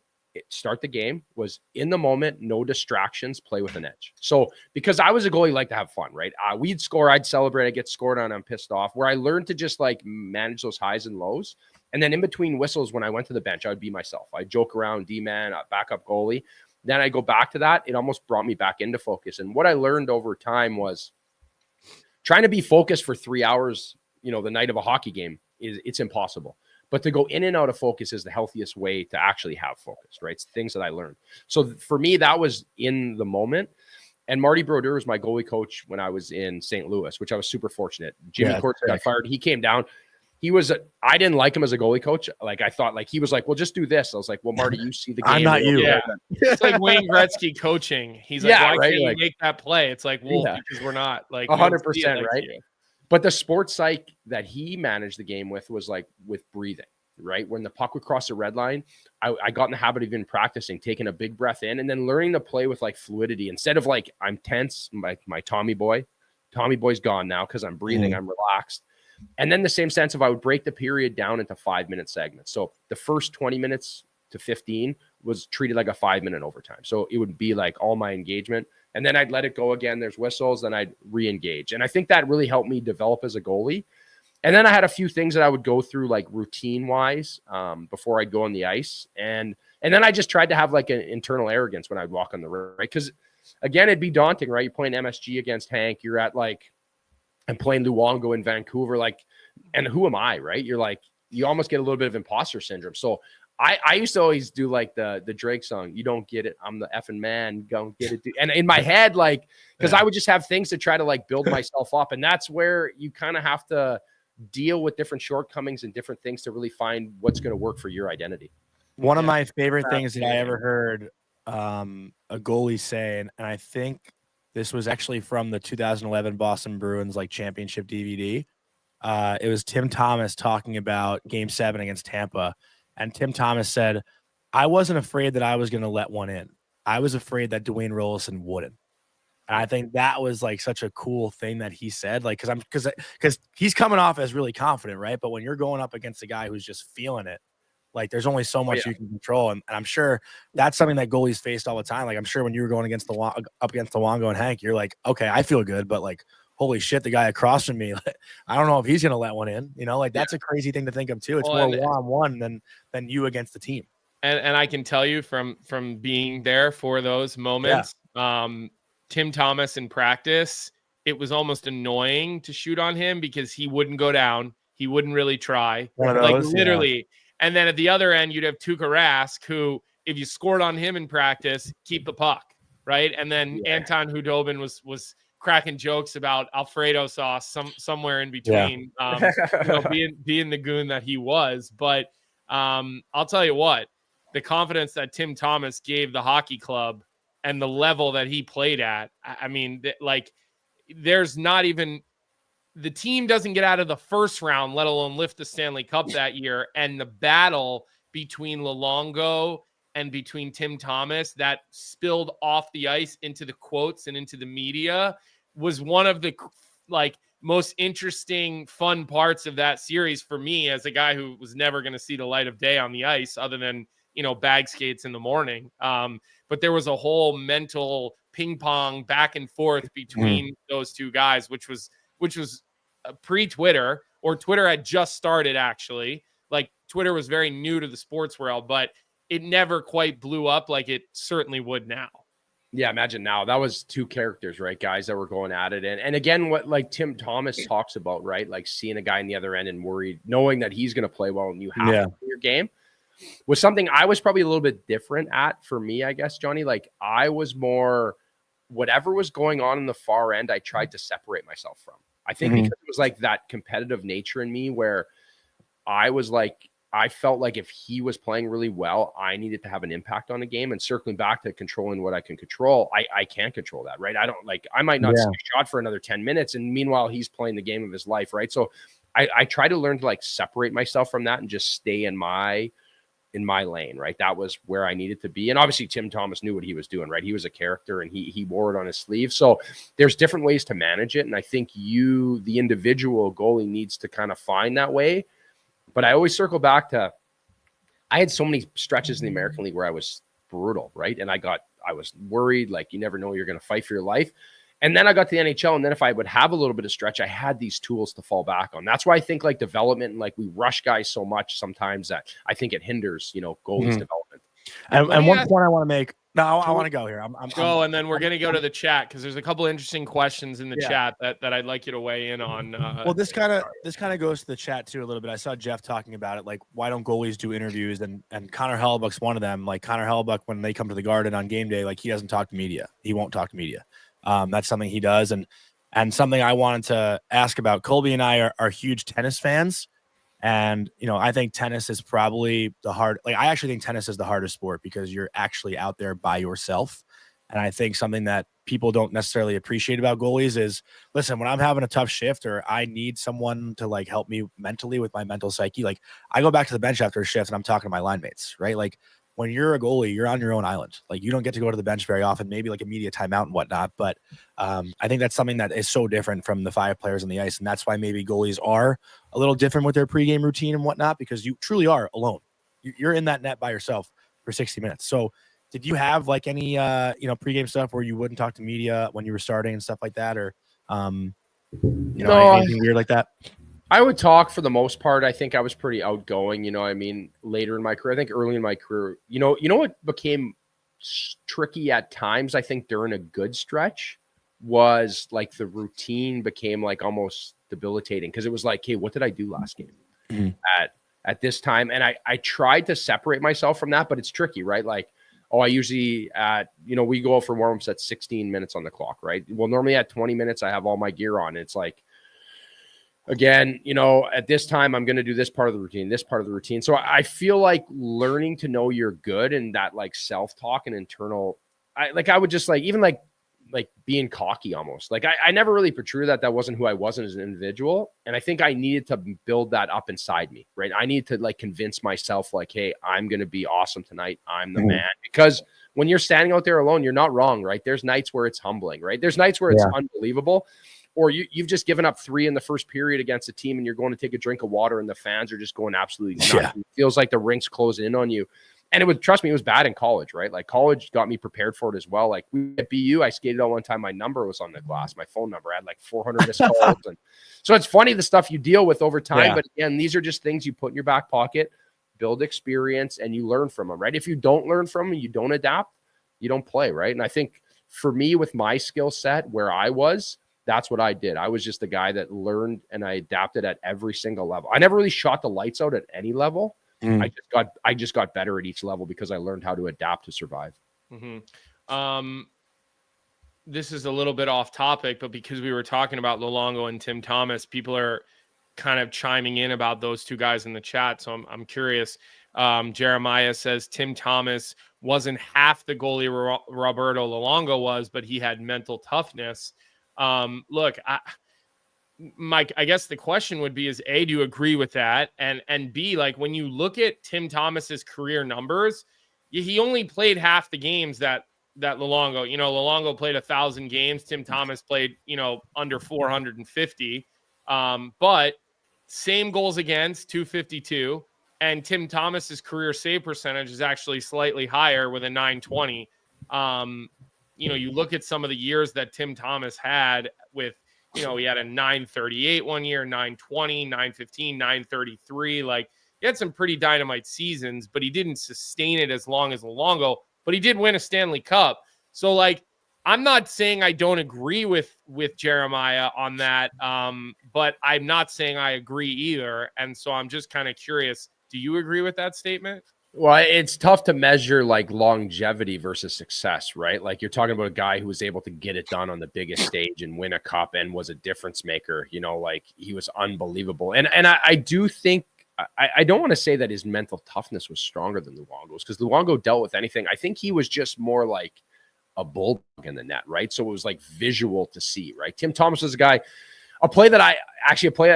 start the game, was in the moment, no distractions, play with an edge. So because I was a goalie, like to have fun, right? We'd score, I'd celebrate, I'd get scored on, I'm pissed off, where I learned to just like manage those highs and lows. And then in between whistles, when I went to the bench, I would be myself. I'd joke around, D-man, backup goalie. Then I go back to that. It almost brought me back into focus. And what I learned over time was trying to be focused for 3 hours, the night of a hockey game, it's impossible. But to go in and out of focus is the healthiest way to actually have focus, right? It's things that I learned. So for me, that was in the moment. And Marty Brodeur was my goalie coach when I was in St. Louis, which I was super fortunate. Jimmy Courts got fired. He came down. I didn't like him as a goalie coach. Like, I thought, like, he was like, well, just do this. I was like, well, Marty, you see the game. I'm not you. Yeah. It's like Wayne Gretzky coaching. He's like, why can't you make that play? It's like, well, because we're not like 100%, right? But the sports psych that he managed the game with was like with breathing, right? When the puck would cross the red line, I got in the habit of even practicing, taking a big breath in and then learning to play with like fluidity instead of like, I'm tense, my Tommy Boy's gone now because I'm breathing, I'm relaxed. And then the same sense of I would break the period down into 5-minute segments. So the first 20 minutes to 15 was treated like a 5-minute overtime. So it would be like all my engagement. And then I'd let it go again. There's whistles, then I'd re-engage. And I think that really helped me develop as a goalie. And then I had a few things that I would go through like routine-wise before I'd go on the ice. And then I just tried to have like an internal arrogance when I'd walk on the rink, right? Because again, it'd be daunting, right? You're playing MSG against Hank. You're at like, I'm playing Luongo in Vancouver. Like, and who am I, right? You're like, you almost get a little bit of imposter syndrome. So I used to always do like the Drake song, you don't get it, I'm the effing man, you don't get it. And in my head, like, because I would just have things to try to like build myself up. And that's where you kind of have to deal with different shortcomings and different things to really find what's going to work for your identity. One of my favorite things that I ever heard a goalie say, and I think this was actually from the 2011 Boston Bruins like championship DVD. It was Tim Thomas talking about Game 7 against Tampa. And Tim Thomas said, I wasn't afraid that I was going to let one in. I was afraid that Dwayne Rollison wouldn't. And I think that was like such a cool thing that he said, like, because he's coming off as really confident, right? But when you're going up against a guy who's just feeling it, like there's only so much you can control. And I'm sure that's something that goalies faced all the time. Like I'm sure when you were going up against Luongo and Hank, you're like, okay, I feel good, but like, holy shit, the guy across from me, I don't know if he's going to let one in, like that's a crazy thing to think of too. It's more one-on-one than you against the team. And I can tell you from being there for those moments, Tim Thomas in practice, it was almost annoying to shoot on him because he wouldn't go down. He wouldn't really try. Literally. Yeah. And then at the other end, you'd have Tuukka Rask, who, if you scored on him in practice, keep the puck, right? And then Anton Hudobin was cracking jokes about Alfredo sauce somewhere in between, being the goon that he was. But I'll tell you what, the confidence that Tim Thomas gave the hockey club and the level that he played at, I mean, like there's not even the team doesn't get out of the first round, let alone lift the Stanley Cup that year. And the battle between Luongo and between Tim Thomas that spilled off the ice into the quotes and into the media was one of the like most interesting, fun parts of that series for me as a guy who was never going to see the light of day on the ice other than, bag skates in the morning. But there was a whole mental ping pong back and forth between those two guys, which was pre-Twitter, or Twitter had just started actually. Like Twitter was very new to the sports world, but it never quite blew up like it certainly would now. Yeah, imagine now. That was two characters, right? Guys that were going at it. And again, what like Tim Thomas talks about, right? Like seeing a guy in the other end and worried, knowing that he's going to play well and you have to play your game. was something I was probably a little bit different at for me, I guess, Johnny. Like I was more, whatever was going on in the far end, I tried to separate myself from. I think because it was like that competitive nature in me where I was like, I felt like if he was playing really well, I needed to have an impact on the game. And circling back to controlling what I can control, I can't control that, right? I don't like, I might not see a shot for another 10 minutes. And meanwhile, he's playing the game of his life, right? So I try to learn to like separate myself from that and just stay in my lane, right? That was where I needed to be. And obviously Tim Thomas knew what he was doing, right? He was a character and he wore it on his sleeve. So there's different ways to manage it. And I think the individual goalie, needs to kind of find that way. But I always circle back to, I had so many stretches in the American League where I was brutal, right? And I was worried, like you never know you're going to fight for your life. And then I got to the NHL, and then if I would have a little bit of stretch, I had these tools to fall back on. That's why I think like development and like we rush guys so much sometimes that I think it hinders, goalies development. And one point I want to make. No, I want to go here. And then we're going to go to the chat because there's a couple interesting questions in the chat that I'd like you to weigh in on. Well, this kind of goes to the chat too a little bit. I saw Jeff talking about it, like why don't goalies do interviews? And Connor Hellebuyck's one of them. Like Connor Hellebuyck, when they come to the Garden on game day, like he doesn't talk to media. He won't talk to media. That's something he does, and something I wanted to ask about. Colby and I are huge tennis fans. And, I think tennis is probably I actually think tennis is the hardest sport because you're actually out there by yourself. And I think something that people don't necessarily appreciate about goalies is, listen, when I'm having a tough shift or I need someone to like help me mentally with my mental psyche, like I go back to the bench after a shift and I'm talking to my line mates, right? Like when you're a goalie, you're on your own island. Like you don't get to go to the bench very often, maybe like a media timeout and whatnot. But I think that's something that is so different from the 5 players on the ice. And that's why maybe goalies are a little different with their pregame routine and whatnot, because you truly are alone. You're in that net by yourself for 60 minutes. So did you have like any, pregame stuff where you wouldn't talk to media when you were starting and stuff like that? Or, anything weird like that? I would talk for the most part. I think I was pretty outgoing, later in my career. I think early in my career, what became tricky at times, I think during a good stretch, was like the routine became like almost debilitating because it was like, hey, what did I do last game at this time? And I tried to separate myself from that, but it's tricky, right? Like, I usually we go for warm-ups at 16 minutes on the clock, right? Well, normally at 20 minutes, I have all my gear on. It's like, again, at this time, I'm going to do this part of the routine, So I feel like learning to know you're good and that like self-talk and internal, I would just like, even like being cocky almost. Like I never really portrayed that wasn't who I was as an individual. And I think I needed to build that up inside me, right? I need to like convince myself like, hey, I'm going to be awesome tonight. I'm the man. Because when you're standing out there alone, you're not wrong, right? There's nights where it's humbling, right? There's nights where it's unbelievable. Or you've just given up 3 in the first period against a team and you're going to take a drink of water and the fans are just going absolutely nuts. Yeah. It feels like the rink's closing in on you. And trust me, it was bad in college, right? Like college got me prepared for it as well. Like at BU, I skated out one time. My number was on the glass. My phone number. I had like 400 missed calls. And so it's funny the stuff you deal with over time. Yeah. But again, these are just things you put in your back pocket, build experience, and you learn from them, right? If you don't learn from them, you don't adapt, you don't play, right? And I think for me, with my skill set where I was, that's what I did. I was just the guy that learned and I adapted at every single level. I never really shot the lights out at any level. I just got better at each level because I learned how to adapt to survive. This is a little bit off topic, but because we were talking about Luongo and Tim Thomas, people are kind of chiming in about those two guys in the chat. So I'm curious. Jeremiah says Tim Thomas wasn't half the goalie Roberto Luongo was, but he had mental toughness. Look, Mike, I guess the question would be is A, do you agree with that? And B, like when you look at Tim Thomas's career numbers, he only played half the games that Luongo, Luongo played 1,000 games. Tim Thomas played, under 450. But same goals against 252. And Tim Thomas's career save percentage is actually slightly higher with a 920. You look at some of the years that Tim Thomas had with, he had a 938 one year, 920, 915, 933. Like he had some pretty dynamite seasons, but he didn't sustain it as long as Luongo, but he did win a Stanley Cup. So like, I'm not saying I don't agree with Jeremiah on that. But I'm not saying I agree either. And so I'm just kind of curious, do you agree with that statement? Well, it's tough to measure like longevity versus success, right? Like you're talking about a guy who was able to get it done on the biggest stage and win a cup and was a difference maker. You know, like he was unbelievable. And I do think I don't want to say that his mental toughness was stronger than Luongo's, because Luongo dealt with anything. I think he was just more like a bulldog in the net, right? So it was like visual to see, right? Tim Thomas was a guy. A play I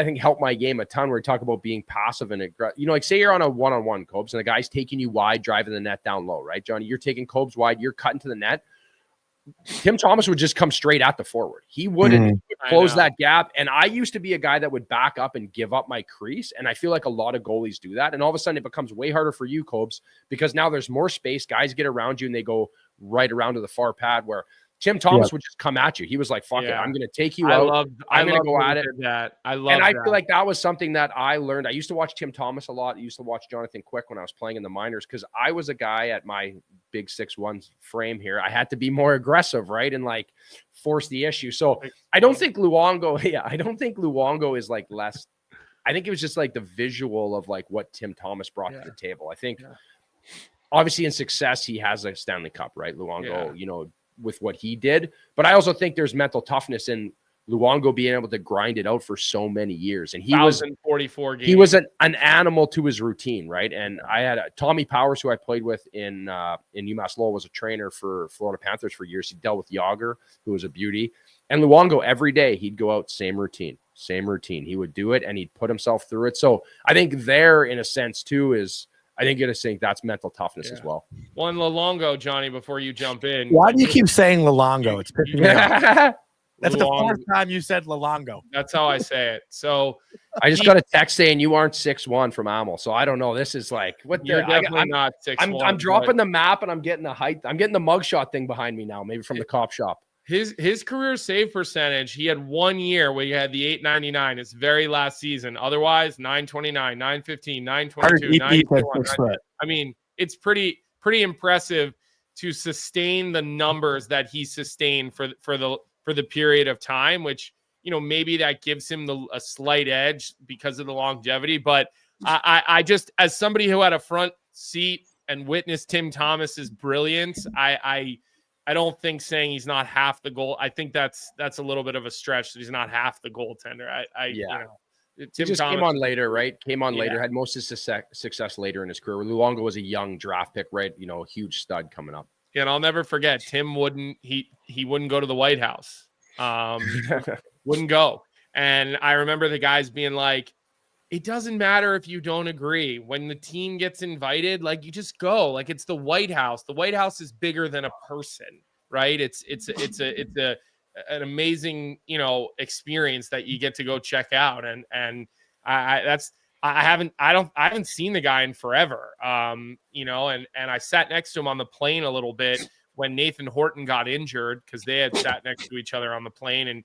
think helped my game a ton, where we talk about being passive and you know, like say you're on a one-on-one, Cobes, and the guy's taking you wide, driving the net down low, right, Johnny? You're taking Cobes wide, you're cutting to the net. Tim Thomas would just come straight at the forward. He wouldn't close that gap. And I used to be a guy that would back up and give up my crease. And I feel like a lot of goalies do that. And all of a sudden it becomes way harder for you, Cobes, because now there's more space. Guys get around you and they go right around to the far pad, where Tim Thomas would just come at you. He was like, fuck it. I'm going to take you out. I'm going to go at it. I feel like that was something that I learned. I used to watch Tim Thomas a lot. I used to watch Jonathan Quick when I was playing in the minors, because I was a guy at my big 6'1" frame here. I had to be more aggressive, right? And like force the issue. So I don't think Luongo is like less. I think it was just like the visual of like what Tim Thomas brought to the table. I think obviously in success, he has a Stanley Cup, right? Luongo, you know, with what he did. But I also think there's mental toughness in Luongo being able to grind it out for so many years. And he was 1,044 games. He was an animal to his routine, right? And I had Tommy Powers, who I played with in UMass Lowell, was a trainer for Florida Panthers for years. He dealt with Yager, who was a beauty. And Luongo, every day he'd go out, same routine. He would do it and he'd put himself through it. So I think there, in a sense too, I think you're going to think that's mental toughness as well. One Luongo, Johnny, before you jump in. Why do you keep saying Luongo? It's pissing me off. That's the fourth time you said Luongo. That's how I say it. So I just got a text saying you aren't 6'1" from Amel. So I don't know. This is like what you're definitely not 6'1". I'm dropping the map and I'm getting the height. I'm getting the mugshot thing behind me now, maybe from the cop shop. His career save percentage, he had 1 year where he had the 899, his very last season. Otherwise, 929, 915, 922, 921. I mean, it's pretty impressive to sustain the numbers that he sustained for the period of time, which, you know, maybe that gives him a slight edge because of the longevity. But I just, as somebody who had a front seat and witnessed Tim Thomas's brilliance, I don't think saying he's not half the goal. I think that's a little bit of a stretch that he's not half the goaltender. You know, Tim just Thomas came on later, right? Later, had most of his success later in his career. Luongo was a young draft pick, right? You know, a huge stud coming up. And I'll never forget, Tim wouldn't go to the White House. Wouldn't go. And I remember the guys being like, it doesn't matter if you don't agree. When the team gets invited, like, you just go. Like, it's the White House. The White House is bigger than a person, right? It's an amazing, you know, experience that you get to go check out. And I haven't seen the guy in forever. You know, and I sat next to him on the plane a little bit when Nathan Horton got injured, because they had sat next to each other on the plane, and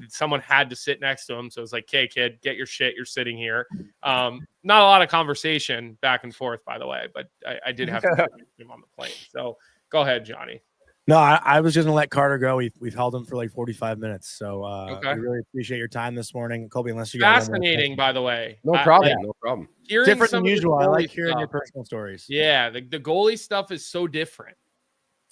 someone had to sit next to him. So it was like, "Okay, kid, get your shit. You're sitting here." Not a lot of conversation back and forth, by the way, but I did have to sit next to him on the plane. So go ahead, Johnny. No, I was just going to let Carter go. We've held him for like 45 minutes. So we really appreciate your time this morning. Colby, unless you got fascinating, by the way. No problem. Different than usual. I like hearing your personal stories. Yeah, the goalie stuff is so different.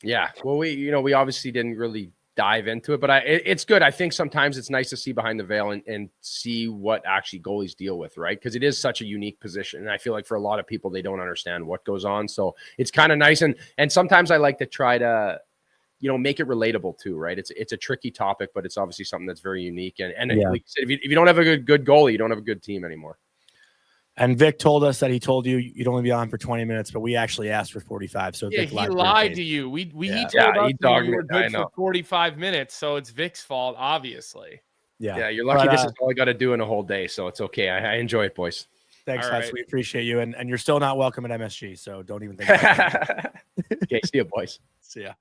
Yeah. Well, we obviously didn't really dive into it, but it's good. I think sometimes it's nice to see behind the veil and see what actually goalies deal with, right? Because it is such a unique position. And I feel like for a lot of people, they don't understand what goes on. So it's kind of nice. And sometimes I like to try to, you know, make it relatable too, right? It's a tricky topic, but it's obviously something that's very unique. And like you said, if you don't have a good goalie, you don't have a good team anymore. And Vic told us that he told you you'd only be on for 20 minutes, but we actually asked for 45. So yeah, Vic he lied to you. He told us you were good for 45 minutes, so it's Vic's fault, obviously. Yeah, you're lucky. This is all I got to do in a whole day, so it's okay. I enjoy it, boys. Thanks, guys. Right. We appreciate you, and you're still not welcome at MSG, so don't even think about it. Okay, see you, boys. See ya.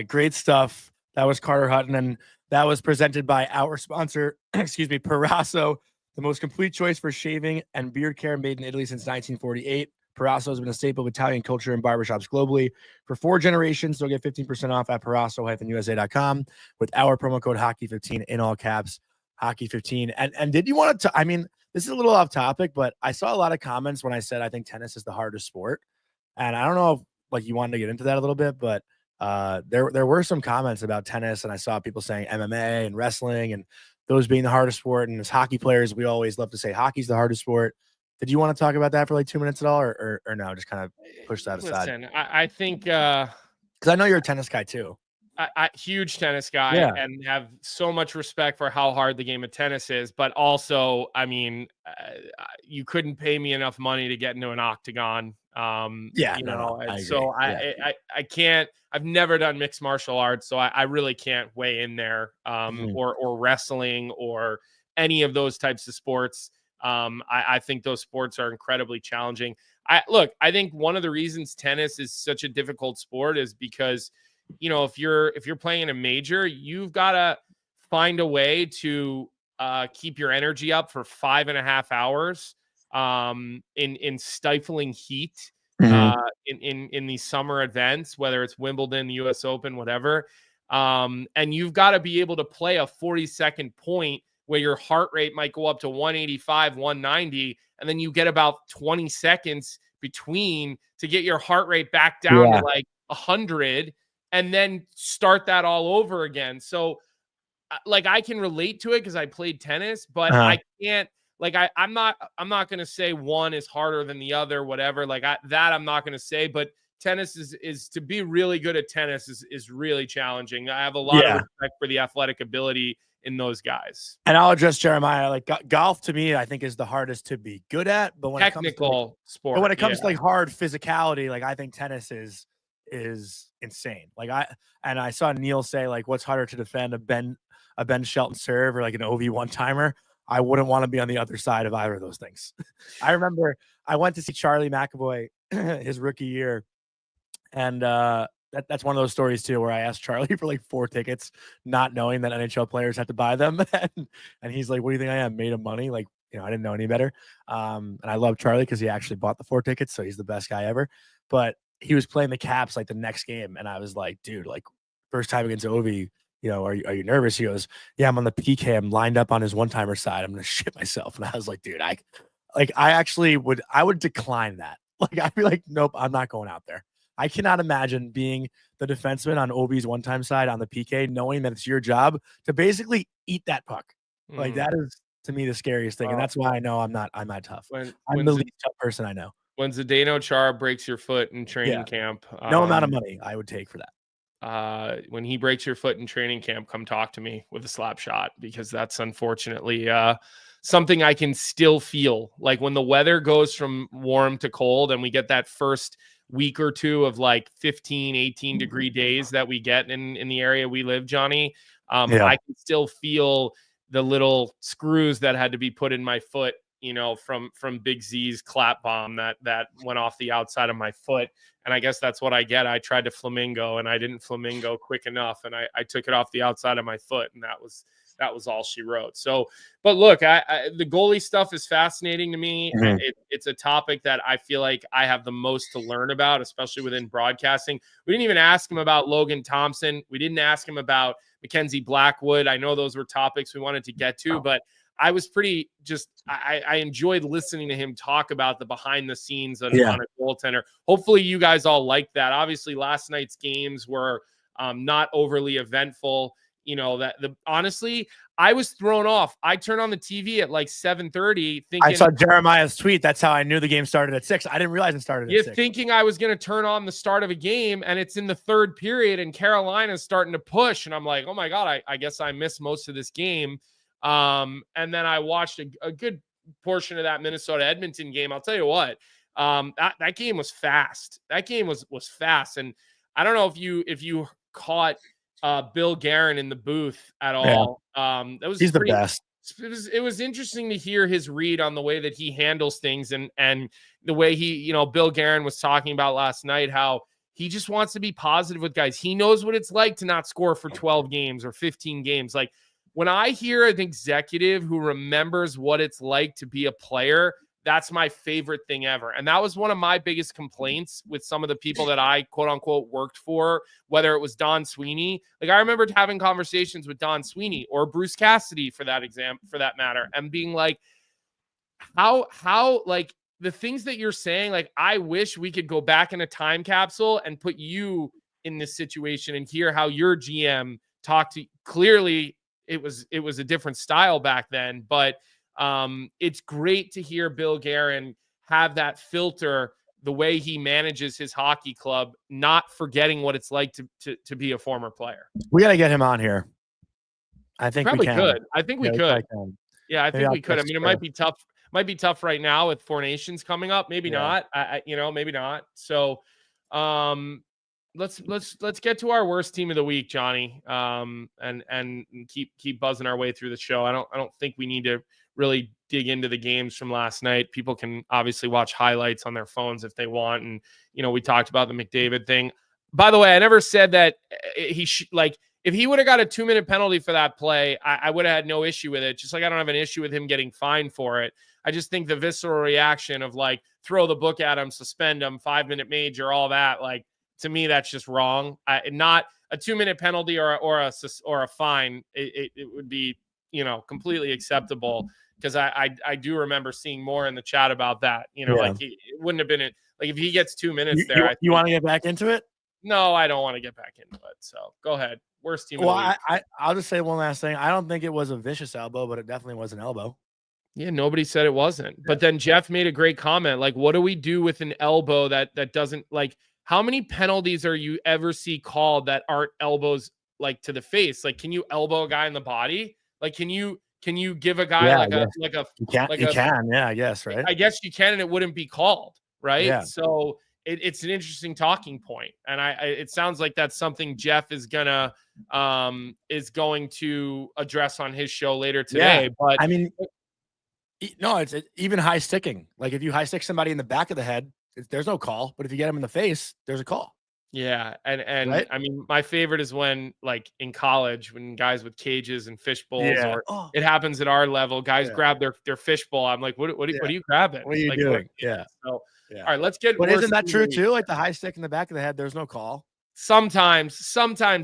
Great stuff. That was Carter Hutton, and that was presented by our sponsor, Proraso, the most complete choice for shaving and beard care, made in Italy since 1948. Proraso has been a staple of Italian culture in barbershops globally for 4 generations. So get 15% off at Proraso-USA.com with our promo code Hockey15 in all caps, Hockey15. And did you want to? I mean, this is a little off topic, but I saw a lot of comments when I said I think tennis is the hardest sport. And I don't know if like you wanted to get into that a little bit, but there were some comments about tennis, and I saw people saying MMA and wrestling and those being the hardest sport. And as hockey players, we always love to say hockey's the hardest sport. Did you want to talk about that for like 2 minutes at all, or no? Just kind of push that aside. Listen, I think because I know you're a tennis guy too. I huge tennis guy, Yeah. and have so much respect for how hard the game of tennis is. But also, I mean, you couldn't pay me enough money to get into an octagon. I can't. I've never done mixed martial arts, so I really can't weigh in there. Or wrestling or any of those types of sports. I think those sports are incredibly challenging. I think one of the reasons tennis is such a difficult sport is because, if you're playing in a major, you've got to find a way to keep your energy up for 5.5 hours in stifling heat in these summer events, whether it's Wimbledon, the US Open, whatever. And you've got to be able to play a 40-second point where your heart rate might go up to 185, 190, and then you get about 20 seconds between to get your heart rate back down to like 100, and then start that all over again. So like I can relate to it because I played tennis, but I can't, like I'm not going to say one is harder than the other, whatever. Like I'm not going to say, but tennis is to be really good at tennis is really challenging. I have a lot of respect for the athletic ability in those guys. And I'll address Jeremiah. Like golf to me, I think is the hardest to be good at, but when technical it comes to, sport, but when it comes to like hard physicality, like I think tennis is insane. Like I saw Neil say like, what's harder to defend, a Ben Shelton serve or like an OV one-timer? I wouldn't want to be on the other side of either of those things. I remember I went to see Charlie McAvoy his rookie year, and that's one of those stories too, where I asked Charlie for like 4 tickets, not knowing that NHL players had to buy them. And he's like, what do you think I am, made of money? Like, I didn't know any better. And I love Charlie because he actually bought the 4 tickets. So he's the best guy ever. But he was playing the Caps like the next game. And I was like, dude, like first time against Ovi, are you nervous? He goes, yeah, I'm on the PK. I'm lined up on his one-timer side. I'm going to shit myself. And I was like, dude, I would decline that. Like, I'd be like, nope, I'm not going out there. I cannot imagine being the defenseman on Obi's one-time side on the PK, knowing that it's your job to basically eat that puck. Like that is to me the scariest thing, and that's why I know I'm not tough. I'm the least tough person I know. When Zdeno Chara breaks your foot in training camp, no amount of money I would take for that. When he breaks your foot in training camp, come talk to me with a slap shot, because that's unfortunately something I can still feel. Like when the weather goes from warm to cold and we get that first week or two of like 15, 18 degree days that we get in the area we live, Johnny, I can still feel the little screws that had to be put in my foot, from Big Z's clap bomb that went off the outside of my foot. And I guess that's what I get. I tried to flamingo and I didn't flamingo quick enough. And I took it off the outside of my foot, and that was all she wrote. So, but look, the goalie stuff is fascinating to me. Mm-hmm. It's a topic that I feel like I have the most to learn about, especially within broadcasting. We didn't even ask him about Logan Thompson. We didn't ask him about Mackenzie Blackwood. I know those were topics we wanted to get to, but I was I enjoyed listening to him talk about the behind the scenes on a goaltender. Hopefully you guys all liked that. Obviously last night's games were not overly eventful. Honestly, I was thrown off. I turned on the TV at like 7:30 thinking I saw Jeremiah's tweet. That's how I knew the game started at 6. I didn't realize it started at 6. Thinking I was going to turn on the start of a game, and it's in the third period and Carolina's starting to push. And I'm like, oh my God, I guess I missed most of this game. And then I watched a good portion of that Minnesota Edmonton game. I'll tell you what, that game was fast. That game was fast. And I don't know if you caught Bill Guerin in the booth at all. He's the best. It was interesting to hear his read on the way that he handles things, and the way he, Bill Guerin was talking about last night, how he just wants to be positive with guys. He knows what it's like to not score for 12 games or 15 games. Like when I hear an executive who remembers what it's like to be a player, that's my favorite thing ever. And that was one of my biggest complaints with some of the people that I quote unquote worked for, whether it was Don Sweeney. Like I remember having conversations with Don Sweeney or Bruce Cassidy for that matter, and being like, how like the things that you're saying, like, I wish we could go back in a time capsule and put you in this situation and hear how your GM talked to. Clearly it was a different style back then, but it's great to hear Bill Guerin have that filter, the way he manages his hockey club, not forgetting what it's like to be a former player. We got to get him on here. I think Probably we can. could. I think we could. Yeah, I think we could. I mean, it might be tough. Might be tough right now with Four Nations coming up. Maybe not. Maybe not. So, let's get to our worst team of the week, Johnny. And keep buzzing our way through the show. I don't think we need to really dig into the games from last night. People can obviously watch highlights on their phones if they want. And, we talked about the McDavid thing. By the way, I never said that if he would have got a 2-minute penalty for that play, I would have had no issue with it. Just like I don't have an issue with him getting fined for it. I just think the visceral reaction of like, throw the book at him, suspend him, 5-minute major, all that, like, to me, that's just wrong. Not a 2-minute penalty or a fine. It would be, completely acceptable, because I do remember seeing more in the chat about that. Like, it wouldn't have been like if he gets 2 minutes there. You want to get back into it? No, I don't want to get back into it. So go ahead. Worst team. Well, I'll just say one last thing. I don't think it was a vicious elbow, but it definitely was an elbow. Yeah, nobody said it wasn't. But then Jeff made a great comment. Like, what do we do with an elbow that doesn't, like, how many penalties are you ever see called that aren't elbows, like, to the face? Like, can you elbow a guy in the body? Like, can you give a guy you can, yeah, I guess, right? I guess you can, and it wouldn't be called, right? Yeah. So it's an interesting talking point, and it sounds like that's something Jeff is going to address on his show later today. Yeah. But I mean, no, it's even high sticking. Like, if you high stick somebody in the back of the head, there's no call. But if you get them in the face, there's a call. Yeah, and right? I mean, my favorite is when, like, in college, when guys with cages and fish bowls, or it happens at our level, guys grab their fish bowl. I'm like, what are you grabbing? What are you doing? So, all right, let's get. But isn't that true too? Like, the high stick in the back of the head, there's no call. Sometimes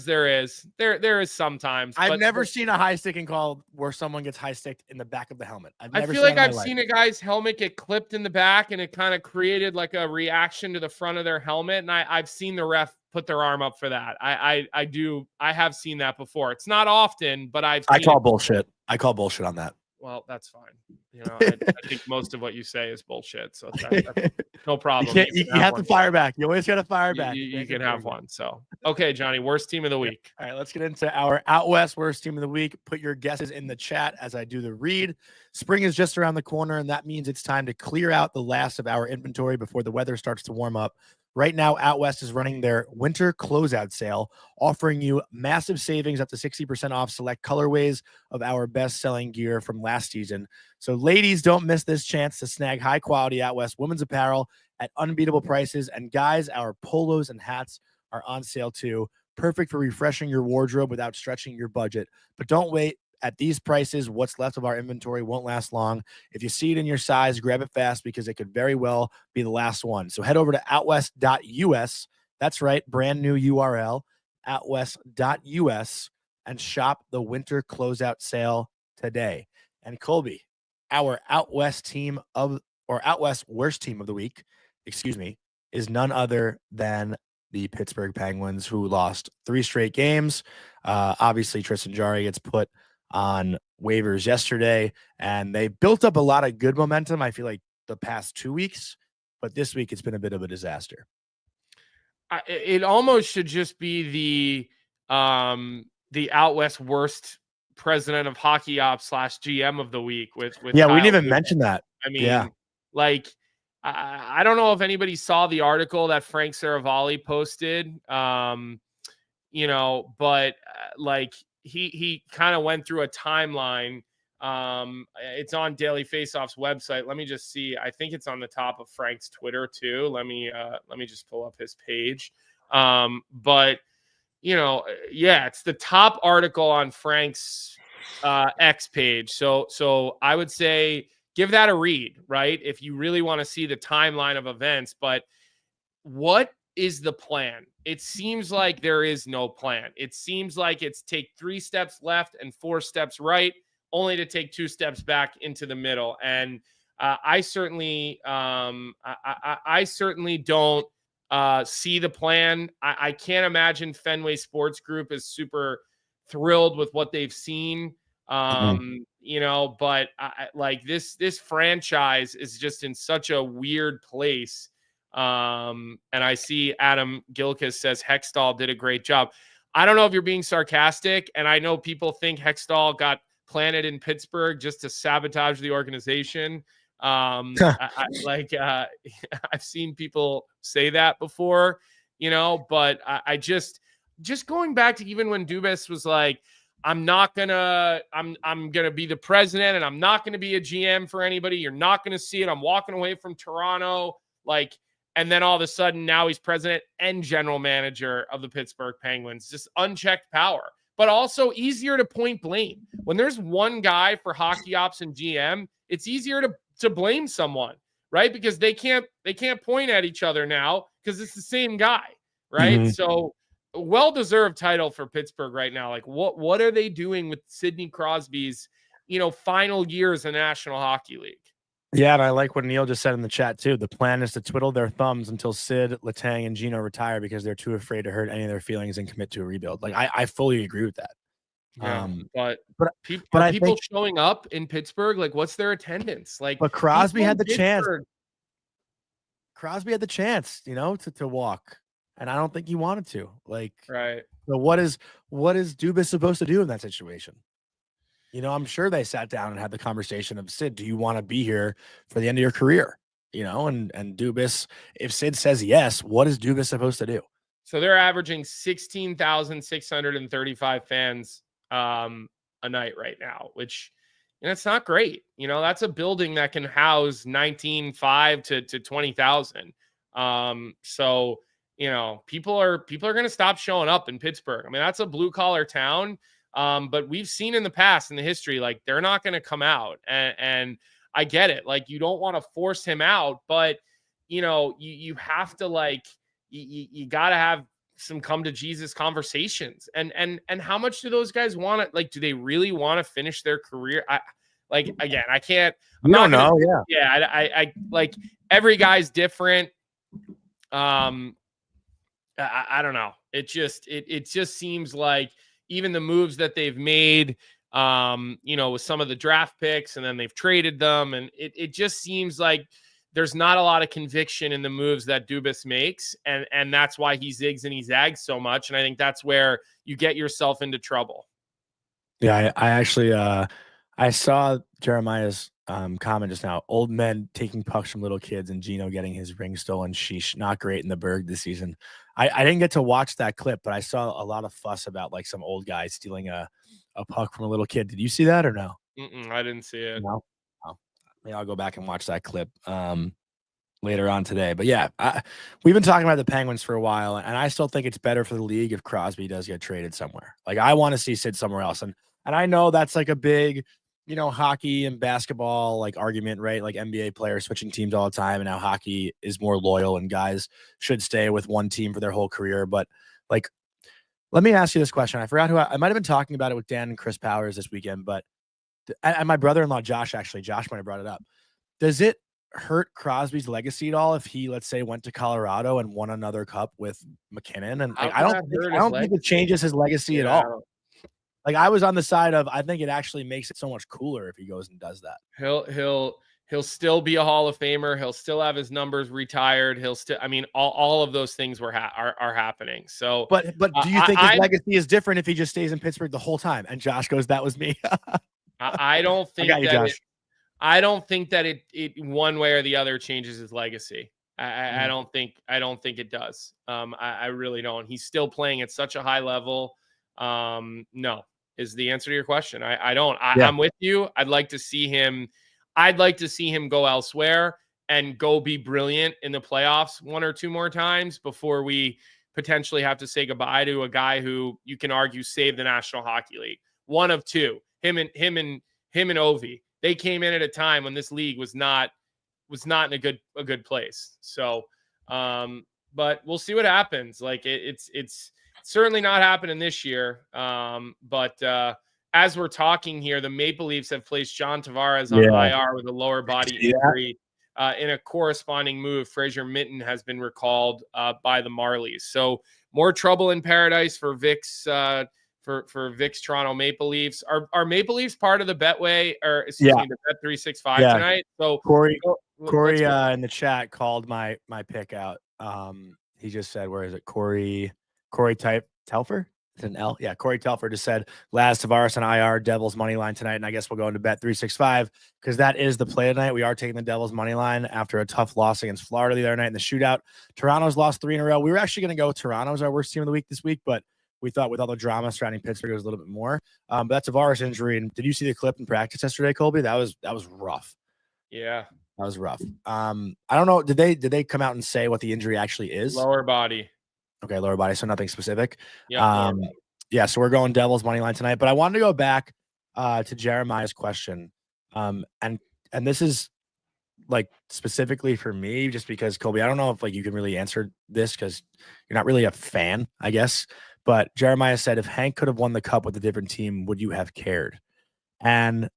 there is. There is sometimes. I've never seen a high sticking call where someone gets high sticked in the back of the helmet. I feel like I've seen a guy's helmet get clipped in the back, and it kind of created like a reaction to the front of their helmet. And I've seen the ref put their arm up for that. I have seen that before. It's not often, but I call bullshit. I call bullshit on that. Well, that's fine. I think most of what you say is bullshit. So that's no problem. You have to fire back. You always got to fire back. You can have one. So, okay, Johnny, worst team of the week. All right, let's get into our OutWest Worst Team of the Week. Put your guesses in the chat as I do the read. Spring is just around the corner, and that means it's time to clear out the last of our inventory before the weather starts to warm up. Right now, OutWest is running their winter closeout sale, offering you massive savings up to 60% off select colorways of our best-selling gear from last season. So, ladies, don't miss this chance to snag high-quality OutWest women's apparel at unbeatable prices. And guys, our polos and hats are on sale too. Perfect for refreshing your wardrobe without stretching your budget. But don't wait. At these prices, what's left of our inventory won't last long. If you see it in your size, grab it fast, because it could very well be the last one. So head over to outwest.us. That's right, brand new URL, outwest.us, and shop the winter closeout sale today. And Colby, our OutWest Worst Team of the Week, is none other than the Pittsburgh Penguins, who lost 3 straight games. Obviously, Tristan Jarry gets put on waivers yesterday, and they built up a lot of good momentum, I feel like, the past 2 weeks, but this week it's been a bit of a disaster. It almost should just be the OutWest Worst President of Hockey Ops / GM of the week with we didn't even mention that. I mean, like, I don't know if anybody saw the article that Frank Saravalli posted, but like, he kind of went through a timeline. It's on Daily Faceoff's website. Let me just see. I think it's on the top of Frank's Twitter too. Let me just pull up his page. But it's the top article on Frank's X page. So I would say give that a read, right? If you really want to see the timeline of events. But what is the plan? It seems like there is no plan. It seems like it's take 3 steps left and 4 steps right, only to take 2 steps back into the middle. And I certainly don't see the plan. I can't imagine Fenway Sports Group is super thrilled with what they've seen. You know, but like this franchise is just in such a weird place. And I see Adam Gilkis says Hextall did a great job. I don't know if you're being sarcastic, and I know people think Hextall got planted in Pittsburgh just to sabotage the organization. I've seen people say that before, you know, but I just going back to even when Dubas was like, I'm gonna be the president and I'm not gonna be a GM for anybody. You're not gonna see it. I'm walking away from Toronto. Like, and then all of a sudden now he's president and general manager of the Pittsburgh Penguins. Just unchecked power, but also easier to point blame. When there's one guy for hockey ops and GM, it's easier to blame someone, right? Because they can't point at each other now because it's the same guy, right? Mm-hmm. So well-deserved title for Pittsburgh right now. Like what are they doing with Sidney Crosby's, you know, final years in the National Hockey League? Yeah, and I like what Neil just said in the chat too. The plan is to twiddle their thumbs until Sid, Letang, and Gino retire because they're too afraid to hurt any of their feelings and commit to a rebuild. Like I fully agree with that. Yeah, but I people think, showing up in Pittsburgh? Like, what's their attendance? Like, but Crosby had the chance. Crosby had the chance, you know, to walk, and I don't think he wanted to. Like, right. So what is Dubas supposed to do in that situation? You know, I'm sure they sat down and had the conversation of, Sid, do you want to be here for the end of your career? You know, and Dubas, if Sid says yes, what is Dubas supposed to do? So they're averaging 16,635 fans a night right now, which, you know, it's not great. You know, that's a building that can house 19,500 to 20,000. So, you know, people are going to stop showing up in Pittsburgh. I mean, that's a blue collar town. But we've seen in the past, in the history, like they're not going to come out, and I get it. Like, you don't want to force him out, but you know, you have to, like, you got to have some come to Jesus conversations. And how much do those guys want to, like, do they really want to finish their career? I can't. I like, every guy's different. I don't know. It just seems like, even the moves that they've made, you know, with some of the draft picks, and then they've traded them, and it just seems like there's not a lot of conviction in the moves that Dubas makes, and that's why he zigs and he zags so much, and I think that's where you get yourself into trouble. Yeah, I actually I saw Jeremiah's comment just now. Old men taking pucks from little kids and Gino getting his ring stolen. Sheesh, not great in the Berg this season. I didn't get to watch that clip, but I saw a lot of fuss about, like, some old guy stealing a puck from a little kid. Did you see that or no? I didn't see it. No. Oh. Maybe I'll go back and watch that clip later on today. But yeah, we've been talking about the Penguins for a while, and I still think it's better for the league if Crosby does get traded somewhere. Like, I want to see Sid somewhere else, and I know that's like a big, you know, hockey and basketball, like, argument, right? Like, NBA players switching teams all the time, and now hockey is more loyal and guys should stay with one team for their whole career. But, like, let me ask you this question. I forgot who I might have been talking about it with Dan and Chris Powers this weekend, but and my brother-in-law, Josh might have brought it up. Does it hurt Crosby's legacy at all if he, let's say, went to Colorado and won another cup with McKinnon? And I don't think it changes his legacy at all. Like, I was on the side of, I think it actually makes it so much cooler if he goes and does that. He'll still be a Hall of Famer. He'll still have his numbers retired. He'll still, I mean, all of those things are happening. So, but do you think his legacy is different if he just stays in Pittsburgh the whole time? And Josh goes, "That was me." I don't think I don't think that it one way or the other changes his legacy. I don't think it does. I really don't. He's still playing at such a high level. No, is the answer to your question. I don't. I'm with you. I'd like to see him go elsewhere and go be brilliant in the playoffs one or two more times before we potentially have to say goodbye to a guy who you can argue saved the National Hockey League. One of two. Him and Ovi. They came in at a time when this league was not in a good place. So, but we'll see what happens. Like, it's certainly not happening this year. But as we're talking here, the Maple Leafs have placed John Tavares on IR with a lower body injury. In a corresponding move, Fraser Minten has been recalled by the Marlies. So more trouble in paradise for Vic's for Vic's Toronto Maple Leafs. Are Maple Leafs part of the Betway or excuse me, the Bet 365 tonight? So Corey in the chat called my pick out. He just said, where is it? Corey Telfer? It's an L. Yeah, Corey Telfer just said Laz Tavares on IR, Devils money line tonight, and I guess we'll go into Bet 365 because that is the play tonight. We are taking the Devils money line after a tough loss against Florida the other night in the shootout. Toronto's lost 3 in a row. We were actually going to go Toronto as our worst team of the week this week, but we thought with all the drama surrounding Pittsburgh, it was a little bit more. But that's a Tavares injury. And did you see the clip in practice yesterday, Colby? That was rough. Yeah, that was rough. I don't know. Did they come out and say what the injury actually is? Lower body. Okay, lower body, so nothing specific. Yeah, so we're going Devils money line tonight. But I wanted to go back to Jeremiah's question, and this is like specifically for me, just because Colby, I don't know if like you can really answer this because you're not really a fan, I guess. But Jeremiah said, if Hank could have won the cup with a different team, would you have cared? And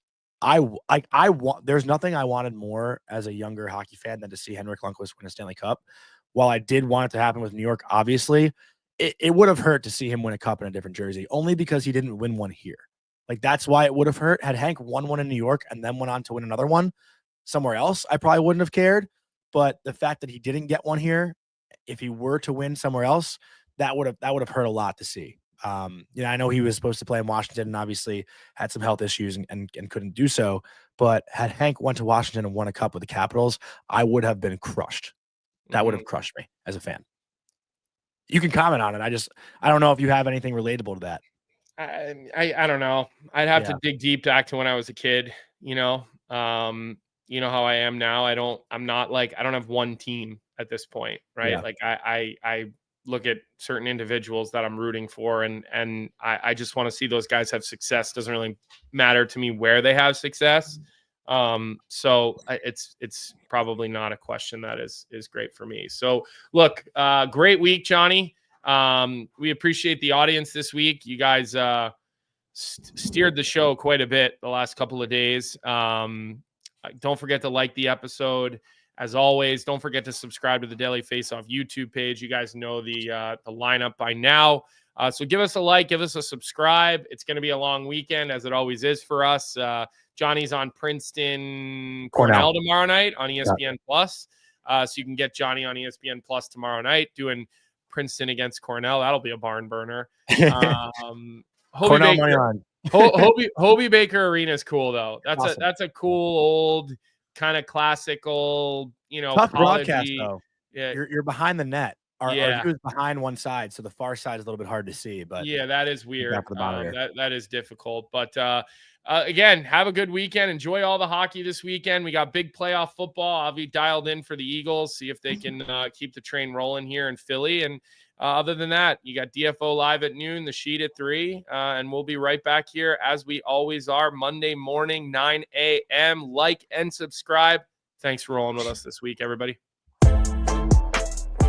there's nothing I wanted more as a younger hockey fan than to see Henrik Lundqvist win a Stanley Cup. While I did want it to happen with New York, obviously, it would have hurt to see him win a cup in a different jersey, only because he didn't win one here. Like, that's why it would have hurt. Had Hank won one in New York and then went on to win another one somewhere else, I probably wouldn't have cared. But the fact that he didn't get one here, if he were to win somewhere else, that would have hurt a lot to see. I know he was supposed to play in Washington and obviously had some health issues and couldn't do so. But had Hank went to Washington and won a cup with the Capitals, I would have been crushed. That would have crushed me as a fan. You can comment on it. I don't know if you have anything relatable to that. I don't know. I'd have to dig deep back to when I was a kid, you know how I am now. I don't have one team at this point, right? Yeah. Like I look at certain individuals that I'm rooting for and I just want to see those guys have success. Doesn't really matter to me where they have success. So it's probably not a question that is great for me. So look, great week, Johnny. We appreciate the audience this week. You guys, steered the show quite a bit the last couple of days. Don't forget to like the episode. As always, don't forget to subscribe to the Daily Faceoff YouTube page. You guys know the lineup by now. So give us a like, give us a subscribe. It's going to be a long weekend, as it always is for us. Johnny's on Princeton Cornell tomorrow night on ESPN Plus. So you can get Johnny on ESPN Plus tomorrow night doing Princeton against Cornell. That'll be a barn burner. Hobie Baker Arena is cool though. That's awesome. That's a cool old kind of classical, tough broadcast though. Yeah, you're behind the net. Our view is behind one side, so the far side is a little bit hard to see. But yeah, that is weird. That is difficult. But again, have a good weekend. Enjoy all the hockey this weekend. We got big playoff football. I'll be dialed in for the Eagles. See if they can keep the train rolling here in Philly. And other than that, you got DFO live at noon, the sheet at 3, and we'll be right back here as we always are Monday morning, 9 a.m. Like and subscribe. Thanks for rolling with us this week, everybody.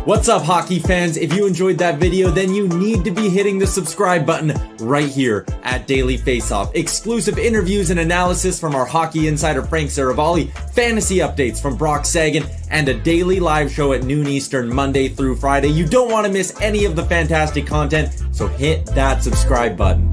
What's up, hockey fans? If you enjoyed that video, then you need to be hitting the subscribe button right here at Daily Faceoff. Exclusive interviews and analysis from our hockey insider Frank Saravalli, fantasy updates from Brock Sagan, and a daily live show at noon Eastern, Monday through Friday. You don't want to miss any of the fantastic content, so hit that subscribe button.